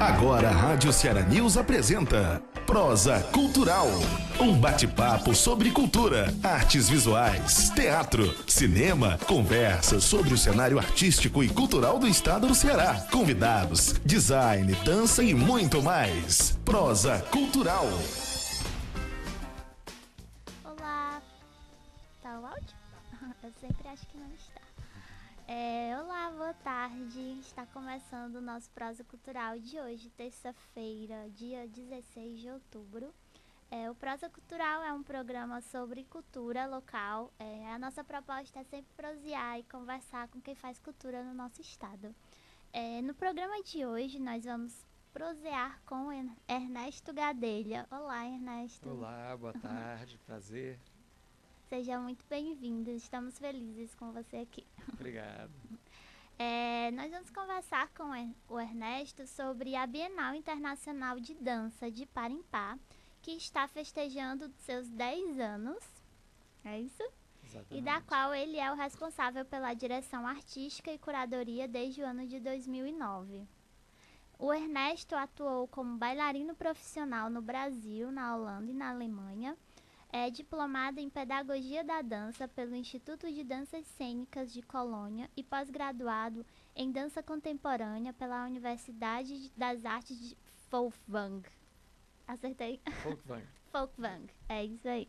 Agora a Rádio Ceará News apresenta Prosa Cultural. Um bate-papo sobre cultura, artes visuais, teatro, cinema, conversas sobre o cenário artístico e cultural do estado do Ceará. Convidados, design, dança e muito mais. Prosa Cultural. Olá, tá o áudio? Eu sempre acho que não está. Olá, boa tarde. Está começando o nosso Prosa Cultural de hoje, terça-feira, dia 16 de outubro. O Prosa Cultural é um programa sobre cultura local. A nossa proposta é sempre prosear e conversar com quem faz cultura no nosso estado. No programa de hoje, nós vamos prosear com Ernesto Gadelha. Olá, Ernesto. Olá, boa tarde, prazer. Seja muito bem-vindo, estamos felizes com você aqui. Obrigado. Nós vamos conversar com o Ernesto sobre a Bienal Internacional de Dança de Parimpá, que está festejando seus 10 anos, é isso? Exatamente. E da qual ele é o responsável pela direção artística e curadoria desde o ano de 2009. O Ernesto atuou como bailarino profissional no Brasil, na Holanda e na Alemanha. É diplomado em Pedagogia da Dança pelo Instituto de Danças Cênicas de Colônia e pós-graduado em Dança Contemporânea pela Universidade das Artes de Folkwang. Acertei? Folkwang. Folkwang, é isso aí.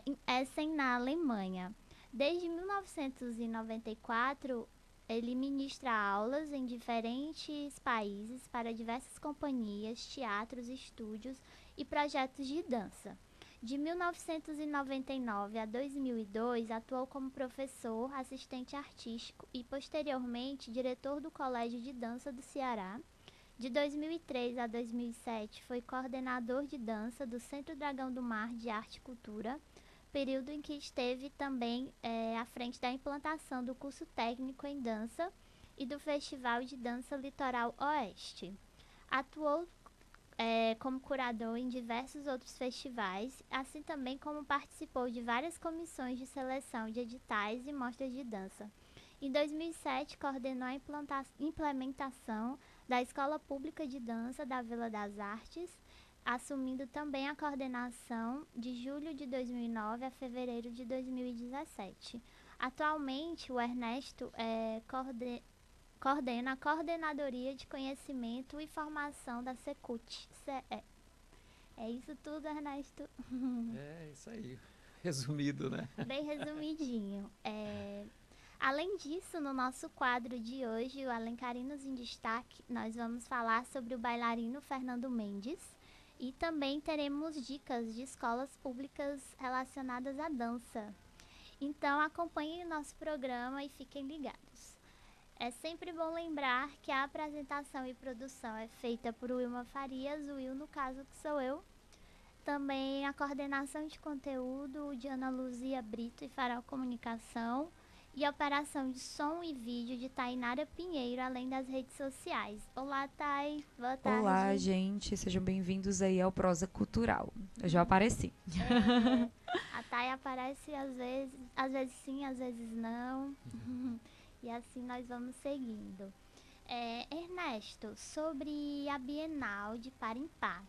Em Essen, na Alemanha. Desde 1994, ele ministra aulas em diferentes países para diversas companhias, teatros, estúdios e projetos de dança. De 1999 a 2002, atuou como professor, assistente artístico e, posteriormente, diretor do Colégio de Dança do Ceará. De 2003 a 2007, foi coordenador de dança do Centro Dragão do Mar de Arte e Cultura, período em que esteve também à frente da implantação do curso técnico em dança e do Festival de Dança Litoral Oeste. Atuou como curador em diversos outros festivais, assim também como participou de várias comissões de seleção de editais e mostras de dança. Em 2007, coordenou a implementação da Escola Pública de Dança da Vila das Artes, assumindo também a coordenação de julho de 2009 a fevereiro de 2017. Atualmente, o Ernesto coordena a Coordenadoria de Conhecimento e Formação da Secult. É isso tudo, Ernesto? É isso aí, resumido, né? Bem resumidinho. Além disso, no nosso quadro de hoje, o Alencarinos em Destaque, nós vamos falar sobre o bailarino Fernando Mendes e também teremos dicas de escolas públicas relacionadas à dança. Então, acompanhem o nosso programa e fiquem ligados. É sempre bom lembrar que a apresentação e produção é feita por Wilma Farias, o Will, no caso, que sou eu. Também a coordenação de conteúdo de Ana Luzia Brito e Farol Comunicação e a operação de som e vídeo de Tainara Pinheiro, além das redes sociais. Olá, Thay. Boa tarde. Olá, gente. Sejam bem-vindos aí ao Prosa Cultural. Eu já apareci. A Thay aparece às vezes sim, às vezes não. E assim nós vamos seguindo. Ernesto, sobre a Bienal de Parimpá.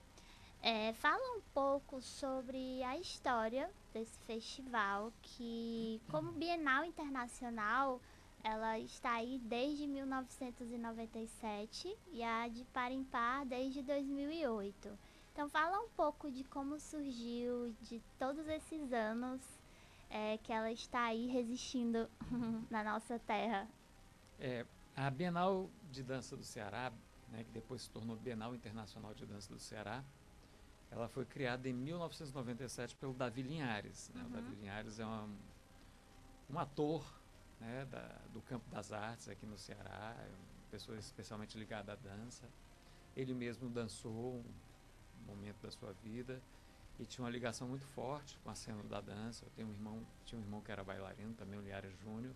Fala um pouco sobre a história desse festival, que como Bienal Internacional, ela está aí desde 1997 e a de Parimpá desde 2008. Então fala um pouco de como surgiu, de todos esses anos que ela está aí resistindo na nossa terra. A Bienal de Dança do Ceará, né, que depois se tornou Bienal Internacional de Dança do Ceará, ela foi criada em 1997 pelo Davi Linhares. Né? O Davi Linhares é um ator, né, do campo das artes aqui no Ceará, é uma pessoa especialmente ligada à dança. Ele mesmo dançou um momento da sua vida e tinha uma ligação muito forte com a cena da dança. Eu tinha um irmão que era bailarino, também o Liara Júnior,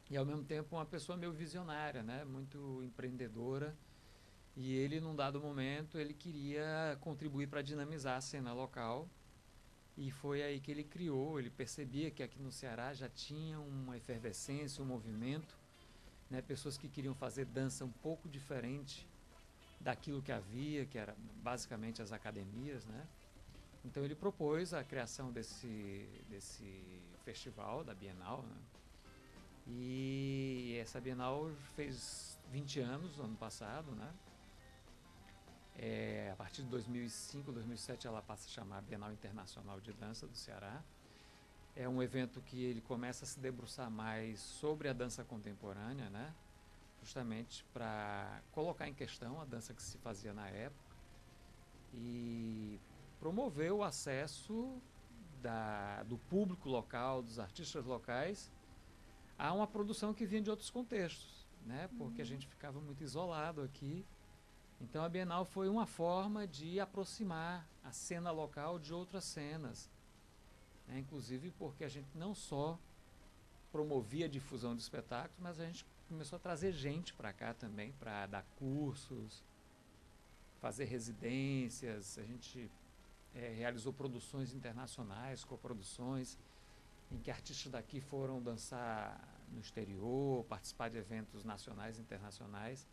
e ao mesmo tempo uma pessoa meio visionária, né, muito empreendedora. E ele, num dado momento, ele queria contribuir para dinamizar a cena local. E foi aí que ele percebia que aqui no Ceará já tinha uma efervescência, um movimento, né, pessoas que queriam fazer dança um pouco diferente daquilo que havia, que era basicamente as academias, né? Então ele propôs a criação desse festival, da Bienal, né? E essa Bienal fez 20 anos no ano passado, né? A partir de 2005, 2007 ela passa a chamar Bienal Internacional de Dança do Ceará. É um evento que ele começa a se debruçar mais sobre a dança contemporânea, né? Justamente para colocar em questão a dança que se fazia na época e promover o acesso do público local, dos artistas locais, a uma produção que vinha de outros contextos, né? Porque a gente ficava muito isolado aqui. Então a Bienal foi uma forma de aproximar a cena local de outras cenas, né? Inclusive porque a gente não só promovia a difusão de espetáculos, mas a gente começou a trazer gente para cá também, para dar cursos, fazer residências. A gente realizou produções internacionais, coproduções, em que artistas daqui foram dançar no exterior, participar de eventos nacionais e internacionais.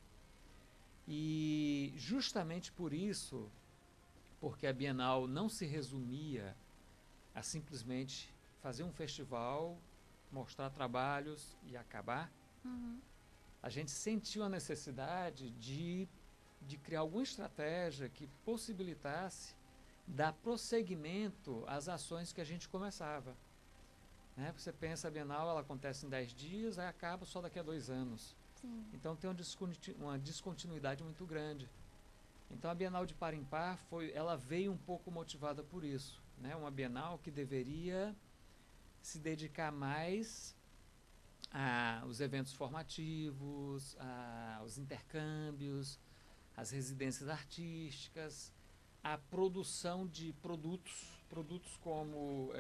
E justamente por isso, porque a Bienal não se resumia a simplesmente fazer um festival, mostrar trabalhos e acabar, a gente sentiu a necessidade de criar alguma estratégia que possibilitasse dar prosseguimento às ações que a gente começava. Né? Você pensa, a Bienal ela acontece em 10 dias, aí acaba só daqui a 2 anos. Sim. Então tem uma descontinuidade muito grande. Então a Bienal de Par em Par ela veio um pouco motivada por isso, né? Uma Bienal que deveria se dedicar mais aos eventos formativos, aos intercâmbios, às residências artísticas, à produção de produtos como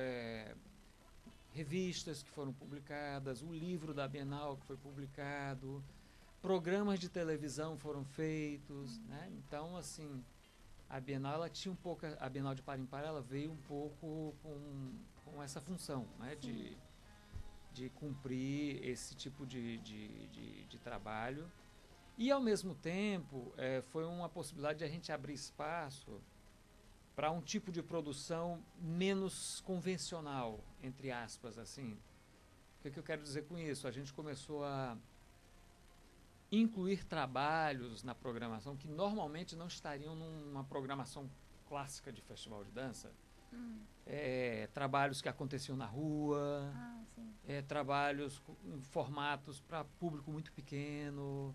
revistas que foram publicadas, o livro da Bienal que foi publicado, programas de televisão foram feitos, né? Então, assim, a Bienal ela tinha a Bienal de Par em Par ela veio um pouco com essa função, né? De cumprir esse tipo de trabalho. E, ao mesmo tempo, foi uma possibilidade de a gente abrir espaço para um tipo de produção menos convencional, entre aspas, assim. O que eu quero dizer com isso? A gente começou a incluir trabalhos na programação que normalmente não estariam numa programação clássica de festival de dança. Trabalhos que aconteciam na rua, trabalhos em formatos para público muito pequeno,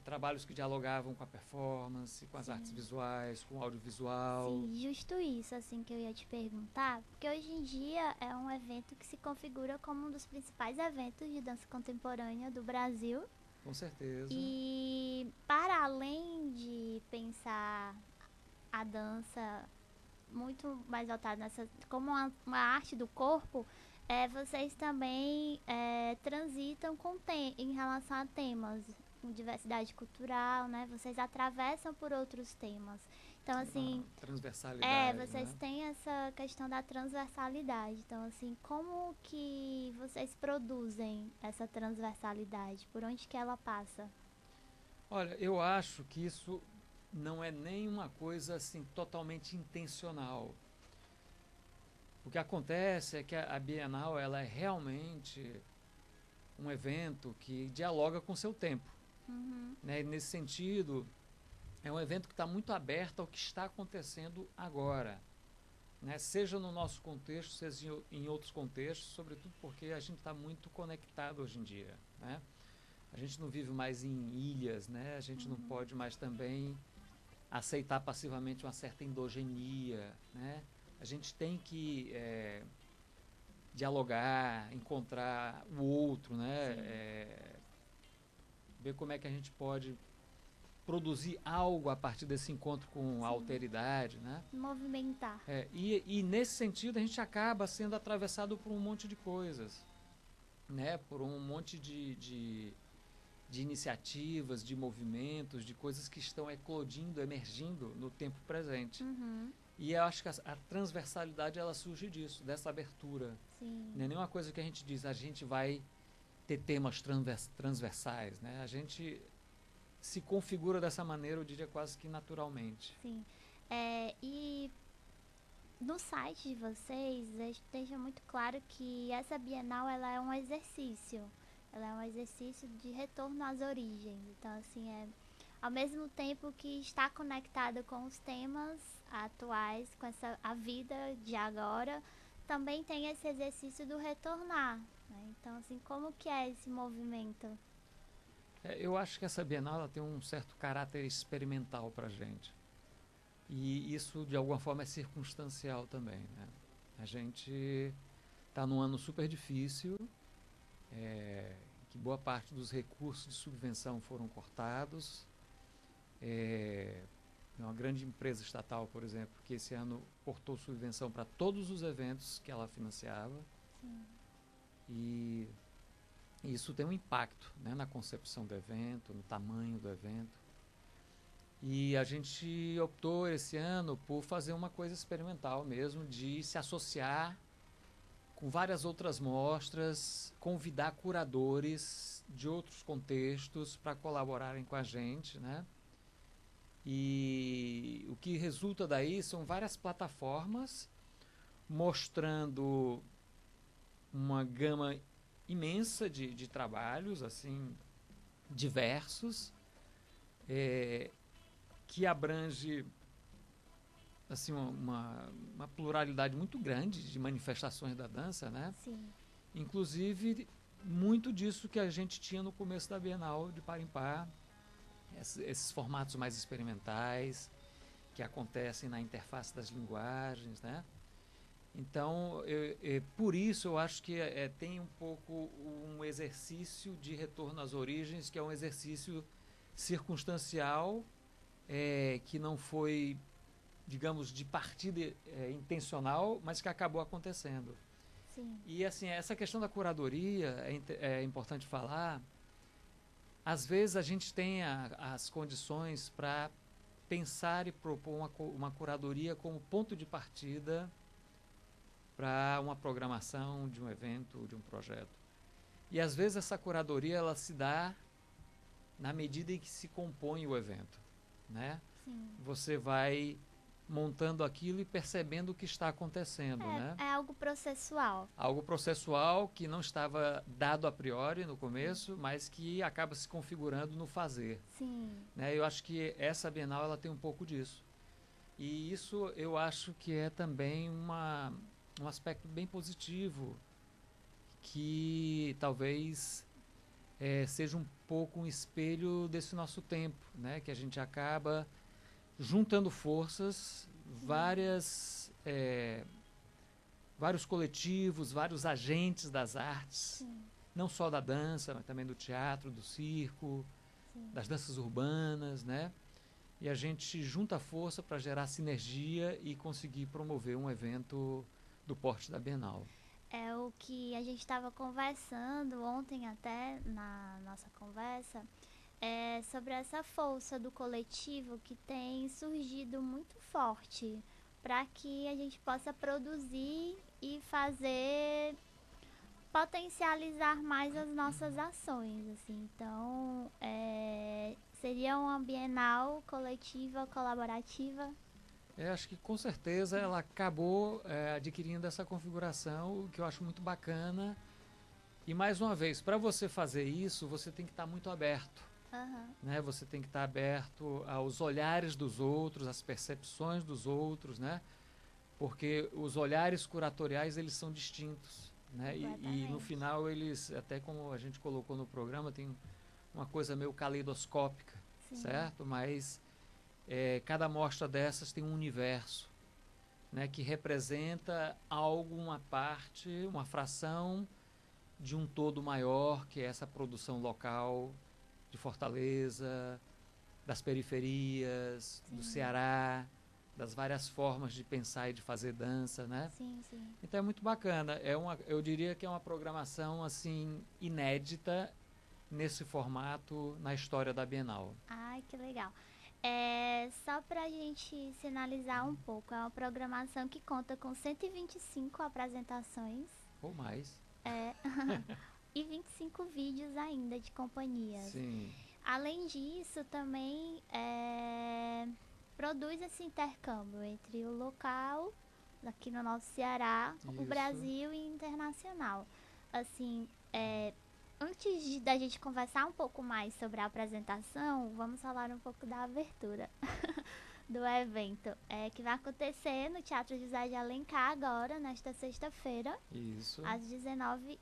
trabalhos que dialogavam com a performance, com as artes visuais, com o audiovisual. Sim, justo isso, assim, que eu ia te perguntar, porque hoje em dia é um evento que se configura como um dos principais eventos de dança contemporânea do Brasil. Com certeza. E para além de pensar a dança muito mais voltada como uma arte do corpo, vocês também transitam em relação a temas, com diversidade cultural, né? Vocês atravessam por outros temas. Então, assim, transversalidade, vocês têm essa questão da transversalidade. Então, assim, como que vocês produzem essa transversalidade? Por onde que ela passa? Olha, eu acho que isso não é nem uma coisa assim totalmente intencional. O que acontece é que a Bienal ela é realmente um evento que dialoga com o seu tempo. Né? E nesse sentido, é um evento que está muito aberto ao que está acontecendo agora. Né? Seja no nosso contexto, seja em outros contextos, sobretudo porque a gente está muito conectado hoje em dia. Né? A gente não vive mais em ilhas, né? A gente não pode mais também aceitar passivamente uma certa endogenia. Né? A gente tem que dialogar, encontrar o outro, né? Ver como é que a gente pode produzir algo a partir desse encontro com a alteridade, né? Movimentar. E nesse sentido a gente acaba sendo atravessado por um monte de coisas, né? Por um monte de iniciativas, de movimentos, de coisas que estão eclodindo, emergindo no tempo presente. E eu acho que a transversalidade ela surge disso, dessa abertura. Sim. Não é nenhuma coisa que a gente diz, a gente vai ter temas transversais, né? A gente se configura dessa maneira, eu diria quase que naturalmente. Sim. E no site de vocês, deixa muito claro que essa Bienal ela é um exercício. Ela é um exercício de retorno às origens. Então, assim, ao mesmo tempo que está conectado com os temas atuais, com a vida de agora, também tem esse exercício do retornar, né? Então, assim, como que é esse movimento? Eu acho que essa Bienal ela tem um certo caráter experimental para a gente. E isso, de alguma forma, é circunstancial também, né? A gente está num ano super difícil, que boa parte dos recursos de subvenção foram cortados. Uma grande empresa estatal, por exemplo, que esse ano cortou subvenção para todos os eventos que ela financiava. Sim. E isso tem um impacto, né, na concepção do evento, no tamanho do evento. E a gente optou esse ano por fazer uma coisa experimental mesmo, de se associar com várias outras mostras, convidar curadores de outros contextos para colaborarem com a gente, né? E o que resulta daí são várias plataformas mostrando uma gama imensa de trabalhos, assim, diversos, que abrange assim, uma pluralidade muito grande de manifestações da dança, né? Sim. Inclusive, muito disso que a gente tinha no começo da Bienal de Parintá, esses formatos mais experimentais, que acontecem na interface das linguagens, né? Então, por isso eu acho que tem um pouco um exercício de retorno às origens, que é um exercício circunstancial, que não foi, digamos, de partida intencional, mas que acabou acontecendo. Sim. E assim, essa questão da curadoria é importante falar. Às vezes a gente tem as condições para pensar e propor uma curadoria como ponto de partida para uma programação de um evento, de um projeto. E às vezes essa curadoria ela se dá na medida em que se compõe o evento, né? Sim. Você vai montando aquilo e percebendo o que está acontecendo, né? É algo processual. Algo processual que não estava dado a priori no começo, mas que acaba se configurando no fazer. Sim. Né? Eu acho que essa Bienal ela tem um pouco disso. E isso eu acho que é também um aspecto bem positivo, que talvez seja um pouco um espelho desse nosso tempo, né? Que a gente acaba juntando forças, vários coletivos, vários agentes das artes, Sim. não só da dança, mas também do teatro, do circo, Sim. das danças urbanas, né? E a gente junta força para gerar sinergia e conseguir promover um evento do porte da Bienal. É o que a gente estava conversando ontem até na nossa conversa, sobre essa força do coletivo que tem surgido muito forte para que a gente possa produzir e potencializar mais as nossas ações, assim. Então, seria uma Bienal coletiva, colaborativa? Acho que com certeza ela acabou adquirindo essa configuração, o que eu acho muito bacana. E mais uma vez, para você fazer isso, você tem que estar muito aberto. Uhum. Né? Você tem que estar aberto aos olhares dos outros, às percepções dos outros, né? Porque os olhares curatoriais eles são distintos, né? E no final eles, até como a gente colocou no programa, tem uma coisa meio caleidoscópica, Sim. certo? Mas cada mostra dessas tem um universo, né? Que representa algo, uma parte, uma fração de um todo maior, que é essa produção local de Fortaleza, das periferias, Sim. do Ceará, das várias formas de pensar e de fazer dança, né? Sim, sim. Então é muito bacana. Eu diria que é uma programação assim inédita nesse formato na história da Bienal. Ai, que legal. Só para a gente sinalizar um pouco, é uma programação que conta com 125 apresentações. Ou mais. E 25 vídeos ainda de companhias. Sim. Além disso, também produz esse intercâmbio entre o local, aqui no nosso Ceará, o Isso. Brasil e internacional. Assim, antes da gente conversar um pouco mais sobre a apresentação, vamos falar um pouco da abertura do evento, que vai acontecer no Teatro José de Alencar agora, nesta sexta-feira, Isso. às 19,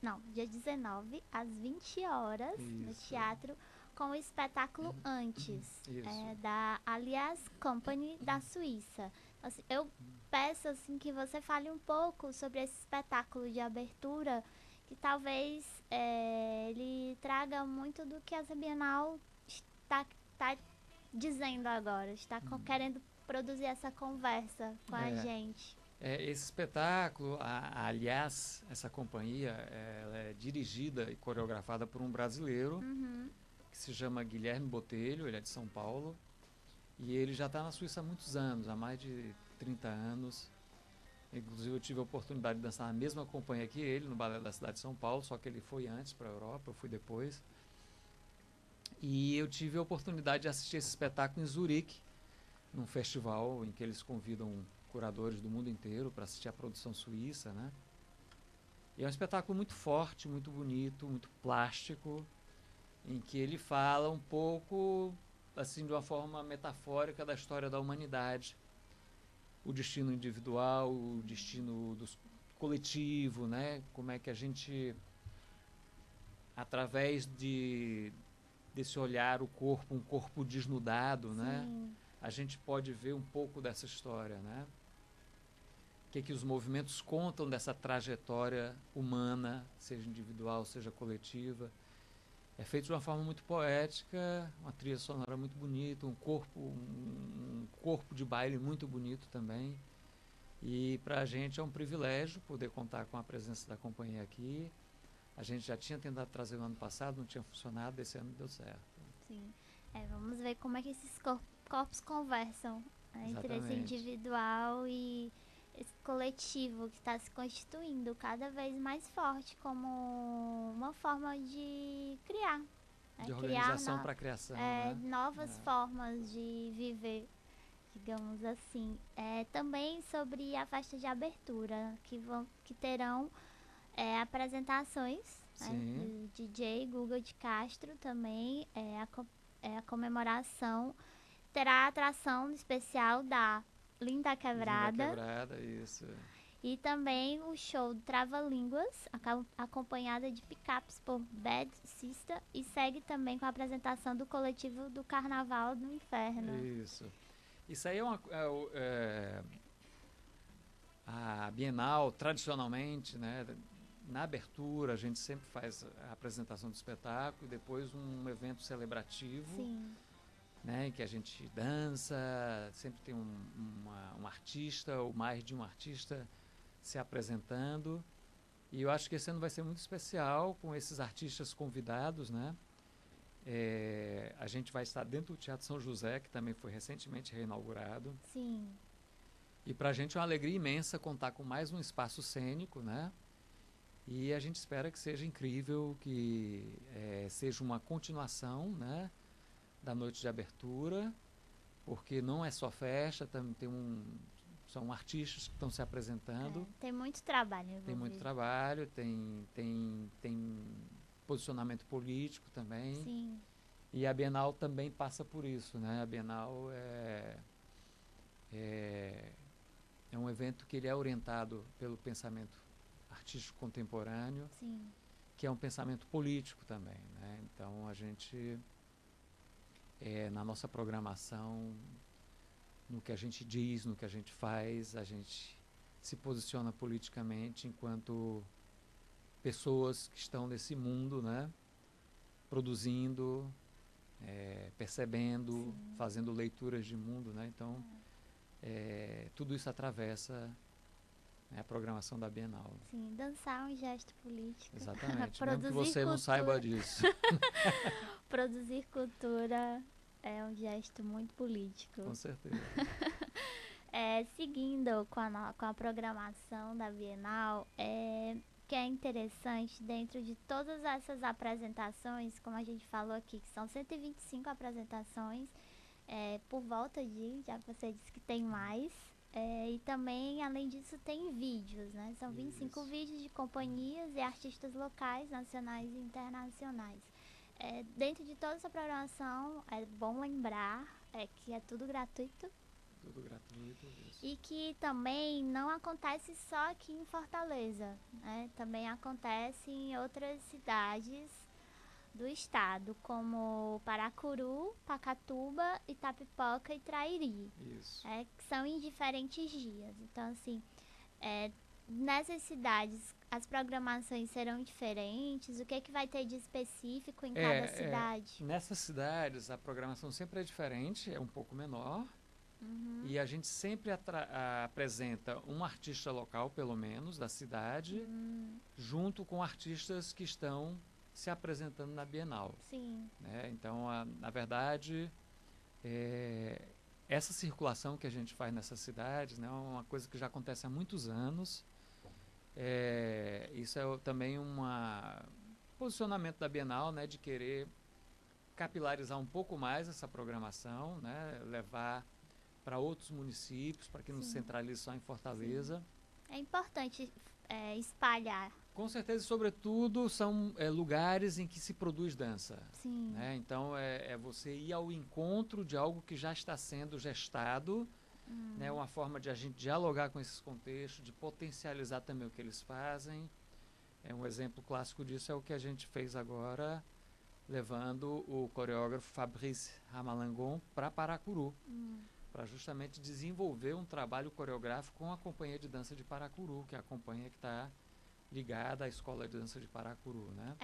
não, dia 19, às 20 horas, no Isso. teatro, com o espetáculo Antes, Isso. da Alias Company da Suíça. Assim, eu peço assim, que você fale um pouco sobre esse espetáculo de abertura, que talvez ele traga muito do que essa Bienal está dizendo agora, está querendo produzir essa conversa com a gente. Esse espetáculo, aliás, essa companhia, ela é dirigida e coreografada por um brasileiro que se chama Guilherme Botelho, ele é de São Paulo, e ele já está na Suíça há muitos anos, há mais de 30 anos. Inclusive eu tive a oportunidade de dançar na mesma companhia que ele, no Balé da Cidade de São Paulo, só que ele foi antes para a Europa, eu fui depois. E eu tive a oportunidade de assistir esse espetáculo em Zurique, num festival em que eles convidam curadores do mundo inteiro para assistir a produção suíça, né? E é um espetáculo muito forte, muito bonito, muito plástico, em que ele fala um pouco, assim, de uma forma metafórica da história da humanidade. O destino individual, o destino do coletivo, né? Como é que a gente, através desse olhar, o corpo, um corpo desnudado, né? A gente pode ver um pouco dessa história, né? O que os movimentos contam dessa trajetória humana, seja individual, seja coletiva. É feito de uma forma muito poética, uma trilha sonora muito bonita, um corpo de baile muito bonito também. E para a gente é um privilégio poder contar com a presença da companhia aqui. A gente já tinha tentado trazer no ano passado, não tinha funcionado, esse ano deu certo. Sim. Vamos ver como é que esses corpos conversam, entre esse individual e esse coletivo que está se constituindo cada vez mais forte como uma forma de criar. De organização para a criação, né? Novas formas de viver, digamos assim. Também sobre a festa de abertura, que terão apresentações, do DJ Guga de Castro também, a comemoração. Terá a atração especial da Linda Quebrada. Linda Quebrada, isso. E também o show do Trava-Línguas, acompanhada de picapes por Bad Sister, e segue também com a apresentação do coletivo do Carnaval do Inferno. Isso aí a Bienal, tradicionalmente, né? Na abertura, a gente sempre faz a apresentação do espetáculo e depois um evento celebrativo. Sim. Né, em que a gente dança, sempre tem um artista ou mais de um artista se apresentando. E eu acho que esse ano vai ser muito especial com esses artistas convidados, né? A gente vai estar dentro do Teatro São José, que também foi recentemente reinaugurado. Sim. E para a gente é uma alegria imensa contar com mais um espaço cênico, né? E a gente espera que seja incrível, que seja uma continuação, né, da noite de abertura, porque não é só festa, também são artistas que estão se apresentando. Tem muito trabalho envolvido. Tem muito trabalho, tem posicionamento político também. Sim. E a Bienal também passa por isso, né? A Bienal é um evento que ele é orientado pelo pensamento artístico contemporâneo, Sim. que é um pensamento político também, né? Então a gente na nossa programação, no que a gente diz, no que a gente faz, a gente se posiciona politicamente enquanto pessoas que estão nesse mundo, né? Produzindo, percebendo, fazendo leituras de mundo, né? Então, tudo isso atravessa a programação da Bienal. Sim, dançar é um gesto político. Exatamente, mesmo que você não saiba disso. Produzir cultura é um gesto muito político. Com certeza. Seguindo com a programação da Bienal, que é interessante dentro de todas essas apresentações, como a gente falou aqui, que são 125 apresentações, por volta já que você disse que tem mais, e também, além disso, tem vídeos, né? São 25 Isso. vídeos de companhias e artistas locais, nacionais e internacionais. Dentro de toda essa programação, é bom lembrar que é tudo gratuito. Tudo gratuito, isso. E que também não acontece só aqui em Fortaleza, né? Também acontece em outras cidades do estado, como Paracuru, Pacatuba, Itapipoca e Trairi, Isso. que são em diferentes dias. Então, assim, nessas cidades as programações serão diferentes? O que vai ter de específico em cada cidade? Nessas cidades a programação sempre é diferente, é um pouco menor. E a gente sempre apresenta um artista local, pelo menos, da cidade, junto com artistas que estão se apresentando na Bienal. Sim. Né? Então, na verdade, essa circulação que a gente faz nessas cidades, né, é uma coisa que já acontece há muitos anos. Isso é também um posicionamento da Bienal, né, de querer capilarizar um pouco mais essa programação, né, levar para outros municípios, para que não se centralize só em Fortaleza. Sim. É importante espalhar. Com certeza, sobretudo, são lugares em que se produz dança. Sim. Né? Então, é você ir ao encontro de algo que já está sendo gestado, né? Uma forma de a gente dialogar com esses contextos, de potencializar também o que eles fazem. Um exemplo clássico disso é o que a gente fez agora, levando o coreógrafo Fabrice Ramalangon para Paracuru. Para justamente desenvolver um trabalho coreográfico com a Companhia de Dança de Paracuru, que é a companhia que está ligada à Escola de Dança de Paracuru, né?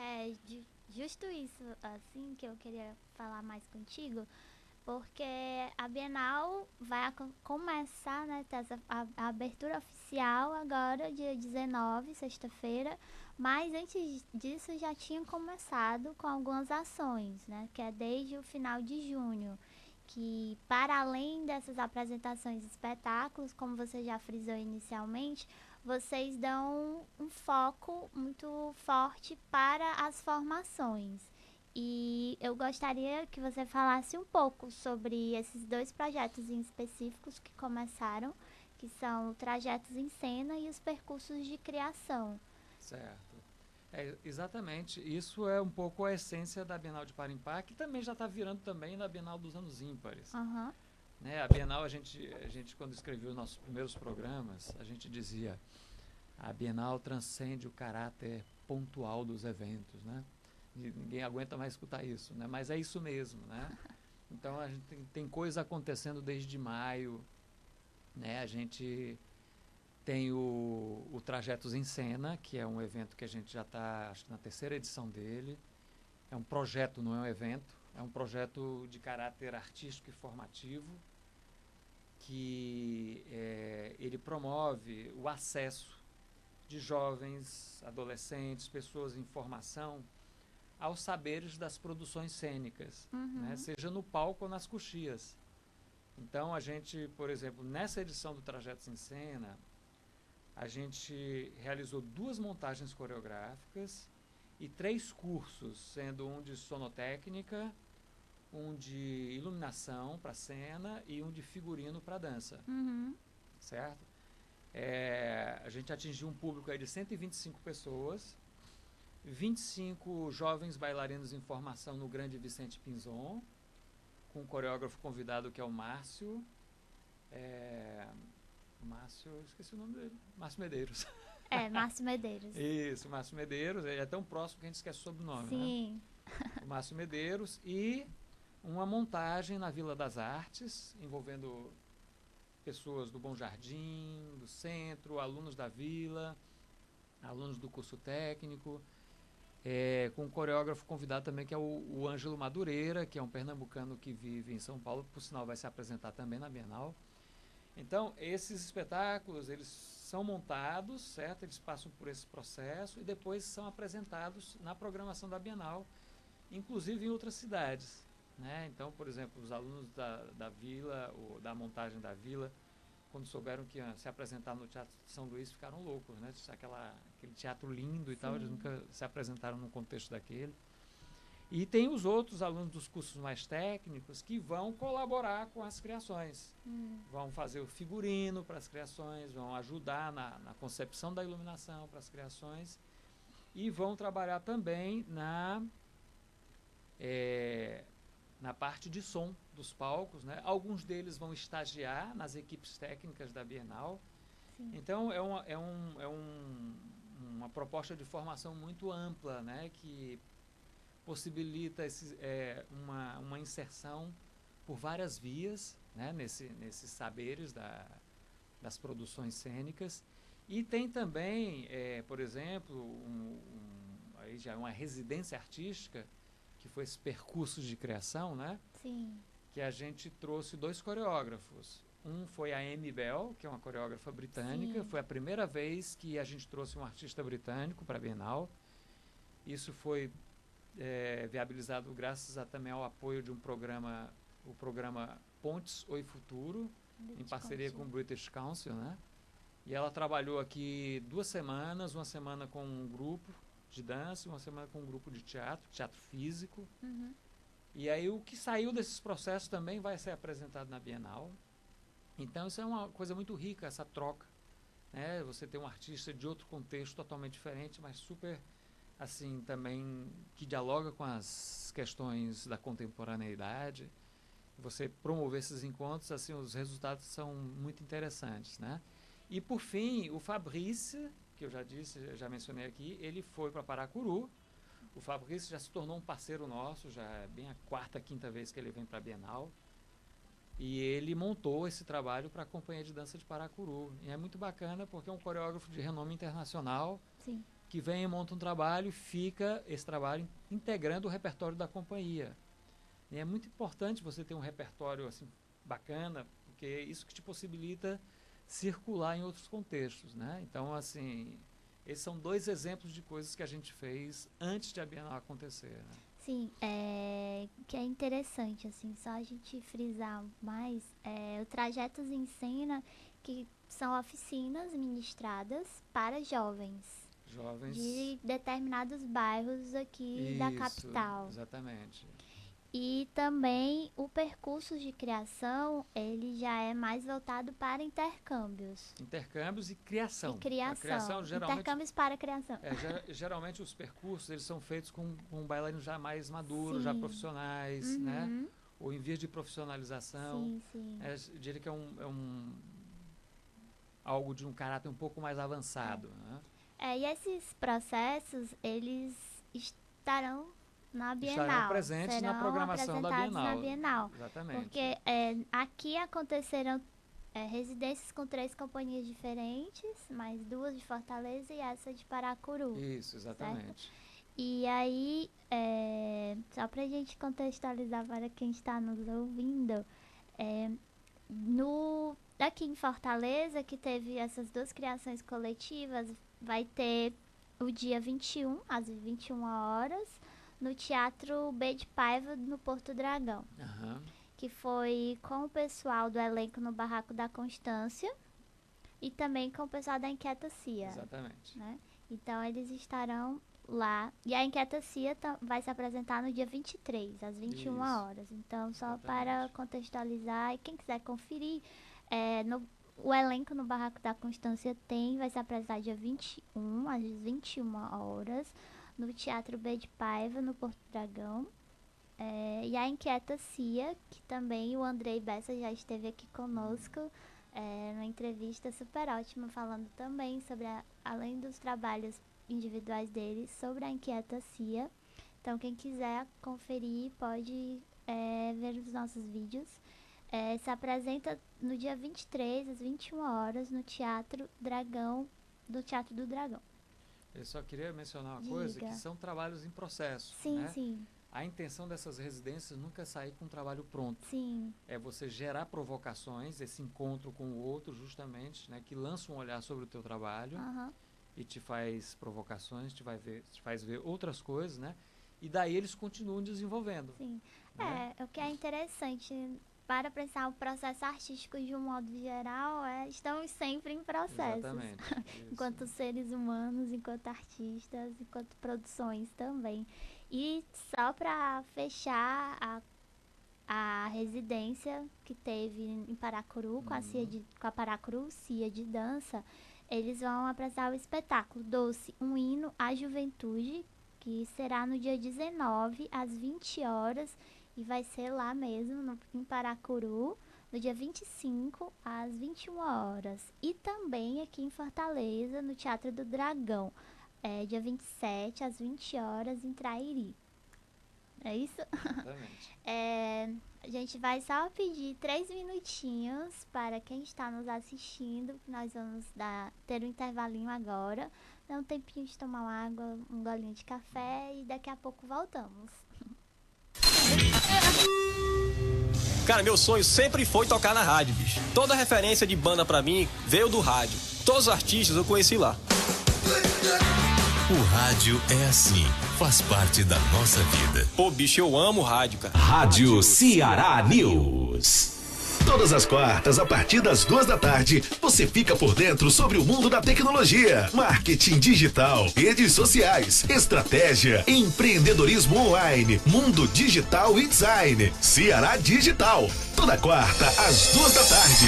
Justo isso, assim, que eu queria falar mais contigo, porque a Bienal vai começar, né, ter a abertura oficial agora, dia 19, sexta-feira, mas antes disso já tinha começado com algumas ações, né, que é desde o final de junho, que para além dessas apresentações e espetáculos, como você já frisou inicialmente, vocês dão um foco muito forte para as formações. E eu gostaria que você falasse um pouco sobre esses dois projetos em específicos que começaram, que são o Trajetos em Cena e os Percursos de Criação. Certo. Exatamente. Isso é um pouco a essência da Bienal de Parintins, que também já está virando também na Bienal dos Anos Ímpares. Né? A Bienal, a gente, quando escreveu os nossos primeiros programas, a gente dizia: a Bienal transcende o caráter pontual dos eventos, né? E ninguém aguenta mais escutar isso, né? Mas é isso mesmo, né? Então a gente tem coisa acontecendo desde maio, né? A gente tem o Trajetos em Cena, que é um evento que a gente já está, acho que na terceira edição dele. É um projeto, não é um evento. É um projeto de caráter artístico e formativo, que ele promove o acesso de jovens, adolescentes, pessoas em formação aos saberes das produções cênicas, né? Seja no palco ou nas coxias. Então, a gente, por exemplo, nessa edição do Trajetos em Cena, a gente realizou 2 montagens coreográficas e 3 cursos, sendo um de sonotécnica, um de iluminação para cena e um de figurino para dança. Certo? A gente atingiu um público aí de 125 pessoas, 25 jovens bailarinos em formação no Grande Vicente Pinzon, com um coreógrafo convidado que é o Márcio. Esqueci o nome dele. Márcio Medeiros. Márcio Medeiros. Isso, Márcio Medeiros. Ele é tão próximo que a gente esquece o sobrenome. Sim. Né? O Márcio Medeiros. E uma montagem na Vila das Artes, envolvendo pessoas do Bom Jardim, do centro, alunos da vila, alunos do curso técnico, com um coreógrafo convidado também, que é o Ângelo Madureira, que é um pernambucano que vive em São Paulo, por sinal vai se apresentar também na Bienal. Então, esses espetáculos, eles são montados, certo? Eles passam por esse processo e depois são apresentados na programação da Bienal, inclusive em outras cidades, né? Então, por exemplo, os alunos da vila, ou da montagem da vila, quando souberam que ia se apresentar no Teatro de São Luís, ficaram loucos, né? Aquele teatro lindo e tal, eles nunca se apresentaram num contexto daquele. E tem os outros alunos dos cursos mais técnicos que vão colaborar com as criações. Vão fazer o figurino para as criações, vão ajudar na concepção da iluminação para as criações e vão trabalhar também na parte de som dos palcos, né? Alguns deles vão estagiar nas equipes técnicas da Bienal. Sim. Então, uma proposta de formação muito ampla, né? Que possibilita uma inserção por várias vias, né? Nesses saberes das produções cênicas. E tem também, por exemplo, aí já uma residência artística, que foi esse percurso de criação, né? Sim. Que a gente trouxe 2 coreógrafos. Um foi a Amy Bell, que é uma coreógrafa britânica. Sim. Foi a primeira vez que a gente trouxe um artista britânico para a Bienal. Isso foi viabilizado graças também ao apoio de o programa Pontes Oi Futuro, em parceria com o British Council, né? E ela trabalhou aqui 2 semanas, uma semana com um grupo de dança, uma semana com um grupo de teatro físico. E aí o que saiu desses processos também vai ser apresentado na Bienal. Então isso é uma coisa muito rica, essa troca, né? Você tem um artista de outro contexto totalmente diferente, mas super, assim, também que dialoga com as questões da contemporaneidade. Você promover esses encontros, assim, os resultados são muito interessantes, né? E por fim, o Fabrício, que eu já mencionei aqui, ele foi para Paracuru. O Fabrício já se tornou um parceiro nosso, já é bem a 4ª, 5ª vez que ele vem para a Bienal. E ele montou esse trabalho para a Companhia de Dança de Paracuru. E é muito bacana porque é um coreógrafo de renome internacional. Sim. Que vem e monta um trabalho e fica esse trabalho integrando o repertório da companhia. E é muito importante você ter um repertório assim, bacana, porque é isso que te possibilita circular em outros contextos, né? Então, assim, esses são 2 exemplos de coisas que a gente fez antes de a Bienal acontecer, né? Sim, que é interessante, assim, só a gente frisar mais, o Trajetos Ensina, que são oficinas ministradas para jovens de determinados bairros aqui da capital. Exatamente. E também o percurso de criação, ele já é mais voltado para intercâmbios. Intercâmbios e criação. E criação. A criação, geralmente, intercâmbios para criação. Geralmente os percursos eles são feitos com bailarinos já mais maduros, já profissionais, né? Ou em vias de profissionalização. Sim. Eu diria que é algo de um caráter um pouco mais avançado. Né? E esses processos, eles estarão na Bienal. Estarão presentes na programação da Bienal. Na Bienal. Exatamente. Porque aqui aconteceram residências com 3 companhias diferentes, mais 2 de Fortaleza e essa de Paracuru. Isso, exatamente. Certo? E aí, só para a gente contextualizar para quem está nos ouvindo, aqui em Fortaleza, que teve essas 2 criações coletivas, vai ter o dia 21, às 21 horas, no Teatro B de Paiva, no Porto Dragão. Que foi com o pessoal do elenco no Barraco da Constância e também com o pessoal da Inquieta Cia. Exatamente. Né? Então, eles estarão lá. E a Inquieta Cia vai se apresentar no dia 23, às 21 horas. Então, só para contextualizar, e quem quiser conferir, o elenco no Barraco da Constância vai se apresentar dia 21, às 21 horas, no Teatro B de Paiva, no Porto Dragão. E a Inquieta Cia, que também o Andrei Bessa já esteve aqui conosco, numa entrevista super ótima, falando também sobre, além dos trabalhos individuais dele, sobre a Inquieta Cia. Então, quem quiser conferir, pode ver os nossos vídeos. Se apresenta no dia 23, às 21 horas, no Teatro Dragão, do Teatro do Dragão. Eu só queria mencionar uma coisa, que são trabalhos em processo. Sim, né? sim. A intenção dessas residências nunca é sair com um trabalho pronto. Sim. É você gerar provocações, esse encontro com o outro, justamente, né, que lança um olhar sobre o teu trabalho e te faz provocações, te faz ver outras coisas, né? E daí eles continuam desenvolvendo. Sim. Né? O que é interessante para pensar o processo artístico de um modo geral, estamos sempre em processos. Exatamente. Enquanto seres humanos, enquanto artistas, enquanto produções também. E só para fechar a residência que teve em Paracuru, com a Paracuru CIA de Dança, eles vão apresentar o espetáculo Doce, um hino à juventude, que será no dia 19, às 20 horas, e vai ser lá mesmo, em Paracuru, no dia 25, às 21 horas. E também aqui em Fortaleza, no Teatro do Dragão, dia 27, às 20 horas, em Trairi. É isso? Exatamente. A gente vai só pedir 3 minutinhos para quem está nos assistindo. Nós vamos ter um intervalinho agora. Dar um tempinho de tomar uma água, um golinho de café e daqui a pouco voltamos. Cara, meu sonho sempre foi tocar na rádio, bicho. Toda referência de banda pra mim veio do rádio. Todos os artistas eu conheci lá. O rádio é assim, faz parte da nossa vida. Pô, bicho, eu amo rádio, cara. Rádio Ceará News. Todas as quartas, a partir das 2 da tarde, você fica por dentro sobre o mundo da tecnologia, marketing digital, redes sociais, estratégia, empreendedorismo online, mundo digital e design. Ceará Digital. Toda quarta, às 2 da tarde.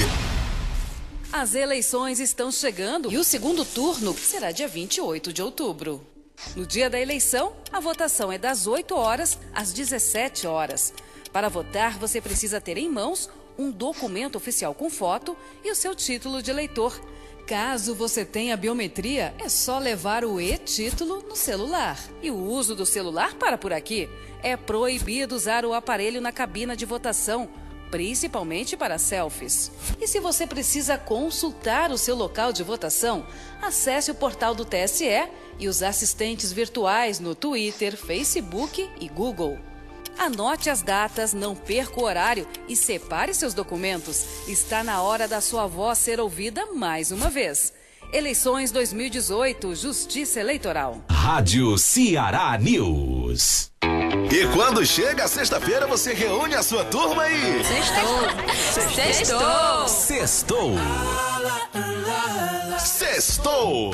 As eleições estão chegando e o segundo turno será dia 28 de outubro. No dia da eleição, a votação é das 8 horas às 17 horas. Para votar, você precisa ter em mãos um documento oficial com foto e o seu título de eleitor. Caso você tenha biometria, é só levar o e-título no celular. E o uso do celular para por aqui. É proibido usar o aparelho na cabina de votação, principalmente para selfies. E se você precisa consultar o seu local de votação, acesse o portal do TSE e os assistentes virtuais no Twitter, Facebook e Google. Anote as datas, não perca o horário e separe seus documentos. Está na hora da sua voz ser ouvida mais uma vez. Eleições 2018, Justiça Eleitoral. Rádio Ceará News. E quando chega a sexta-feira, você reúne a sua turma e... Sextou! Sextou!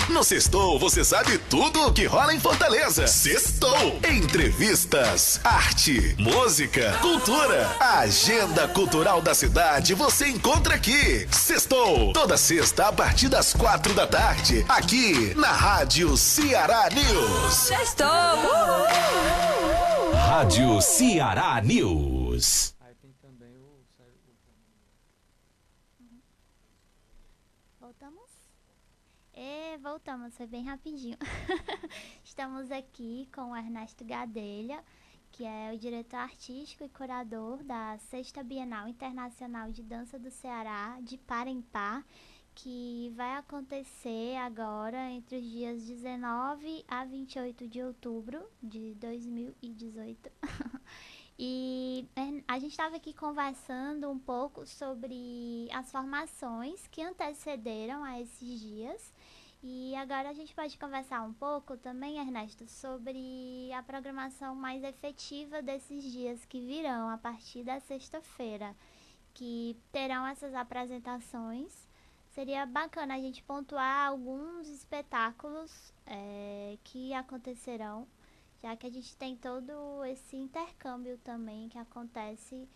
No Sextou, você sabe tudo o que rola em Fortaleza. Sextou! Entrevistas, arte, música, cultura. A agenda cultural da cidade você encontra aqui. Sextou! Toda sexta a partir das 4 da tarde. Aqui na Rádio Ceará News. Sextou! Rádio Ceará News. Aí tem também Voltamos? Voltamos, foi bem rapidinho. Estamos aqui com o Ernesto Gadelha, que é o diretor artístico e curador da 6ª Bienal Internacional de Dança do Ceará, de Par em Par, que vai acontecer agora entre os dias 19 a 28 de outubro de 2018. E a gente estava aqui conversando um pouco sobre as formações que antecederam a esses dias. E agora a gente pode conversar um pouco também, Ernesto, sobre a programação mais efetiva desses dias que virão a partir da sexta-feira, que terão essas apresentações. Seria bacana a gente pontuar alguns espetáculos que acontecerão, já que a gente tem todo esse intercâmbio também que acontece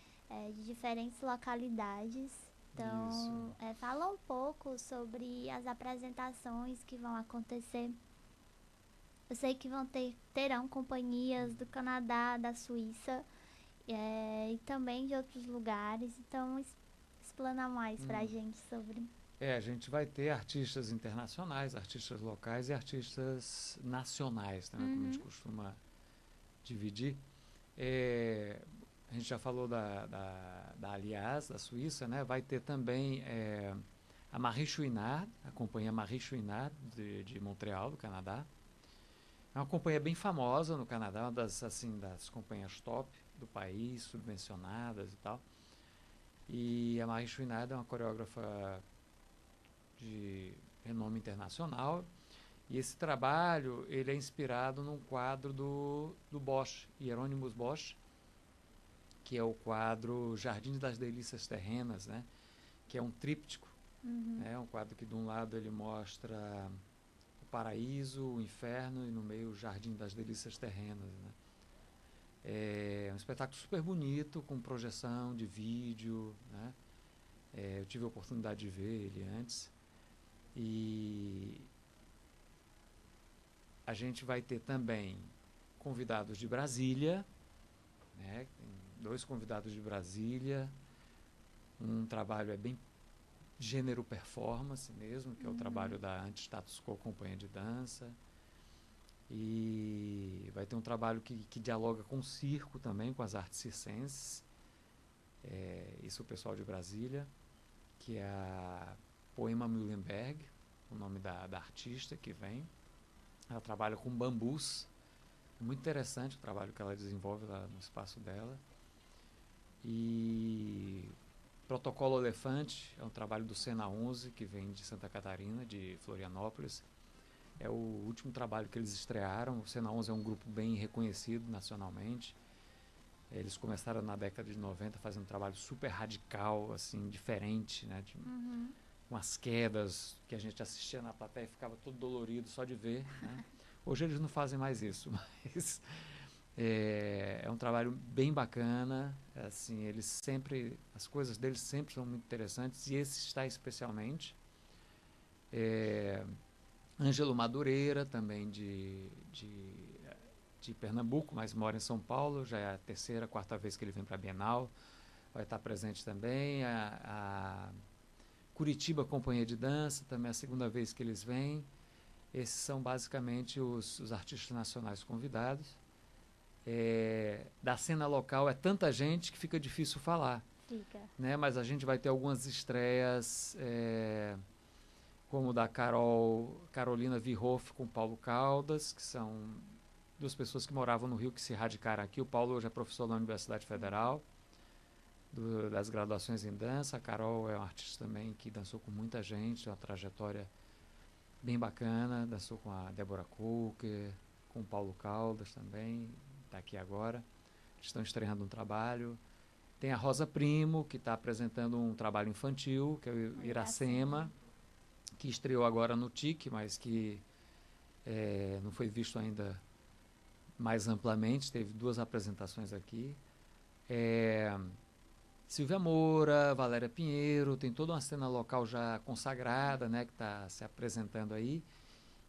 de diferentes localidades. Então, fala um pouco sobre as apresentações que vão acontecer. Eu sei que terão companhias do Canadá, da Suíça e também de outros lugares. Então, explana mais pra gente sobre... a gente vai ter artistas internacionais, artistas locais e artistas nacionais, também, como a gente costuma dividir. A gente já falou da Aliás, da Suíça, né? Vai ter também a Marie Chouinard, a companhia Marie Chouinard de Montreal, do Canadá. É uma companhia bem famosa no Canadá, uma das companhias top do país, subvencionadas e tal. E a Marie Chouinard é uma coreógrafa de renome internacional, e esse trabalho ele é inspirado num quadro do Bosch, Hieronymus Bosch, que é o quadro Jardim das Delícias Terrenas, né? Que é um tríptico. É um quadro que de um lado ele mostra o paraíso, o inferno e no meio o Jardim das Delícias Terrenas, né? É um espetáculo super bonito, com projeção de vídeo, né? Eu tive a oportunidade de ver ele antes. E a gente vai ter também convidados de Brasília, né? Tem 2 convidados de Brasília. Um trabalho é bem gênero performance mesmo, que é o trabalho da Anti-Status Quo Companhia de Dança. E vai ter um trabalho que dialoga com o circo também, com as artes circenses. Isso é o pessoal de Brasília, que é a Poema Mühlenberg, o nome da artista que vem. Ela trabalha com bambus. É muito interessante o trabalho que ela desenvolve lá no espaço dela. E Protocolo Elefante é um trabalho do Cena 11, que vem de Santa Catarina, de Florianópolis. É o último trabalho que eles estrearam. O Cena 11 é um grupo bem reconhecido nacionalmente. Eles começaram na década de 90 fazendo um trabalho super radical, assim, diferente, né? Umas quedas que a gente assistia na plateia e ficava todo dolorido só de ver, né? Hoje eles não fazem mais isso, mas é um trabalho bem bacana. Assim, as coisas deles sempre são muito interessantes, e esse está especialmente. Ângelo Madureira, também de Pernambuco, mas mora em São Paulo, já é a 3ª, 4ª vez que ele vem para a Bienal, vai estar presente também. A Curitiba Companhia de Dança, também é a 2ª vez que eles vêm. Esses são basicamente os artistas nacionais convidados. Da cena local é tanta gente que fica difícil falar. Né? Mas a gente vai ter algumas estreias, como da Carolina Virhoff com Paulo Caldas, que são 2 pessoas que moravam no Rio, que se radicaram aqui. O Paulo hoje é professor da Universidade Federal, das graduações em dança. A Carol é uma artista também que dançou com muita gente, tem uma trajetória bem bacana, dançou com a Débora Coker, com o Paulo Caldas também, está aqui agora. Eles estão estreando um trabalho. Tem a Rosa Primo, que está apresentando um trabalho infantil, que é o Iracema, que estreou agora no TIC, mas que não foi visto ainda mais amplamente. Teve 2 apresentações aqui. Silvia Moura, Valéria Pinheiro, tem toda uma cena local já consagrada, né, que está se apresentando aí.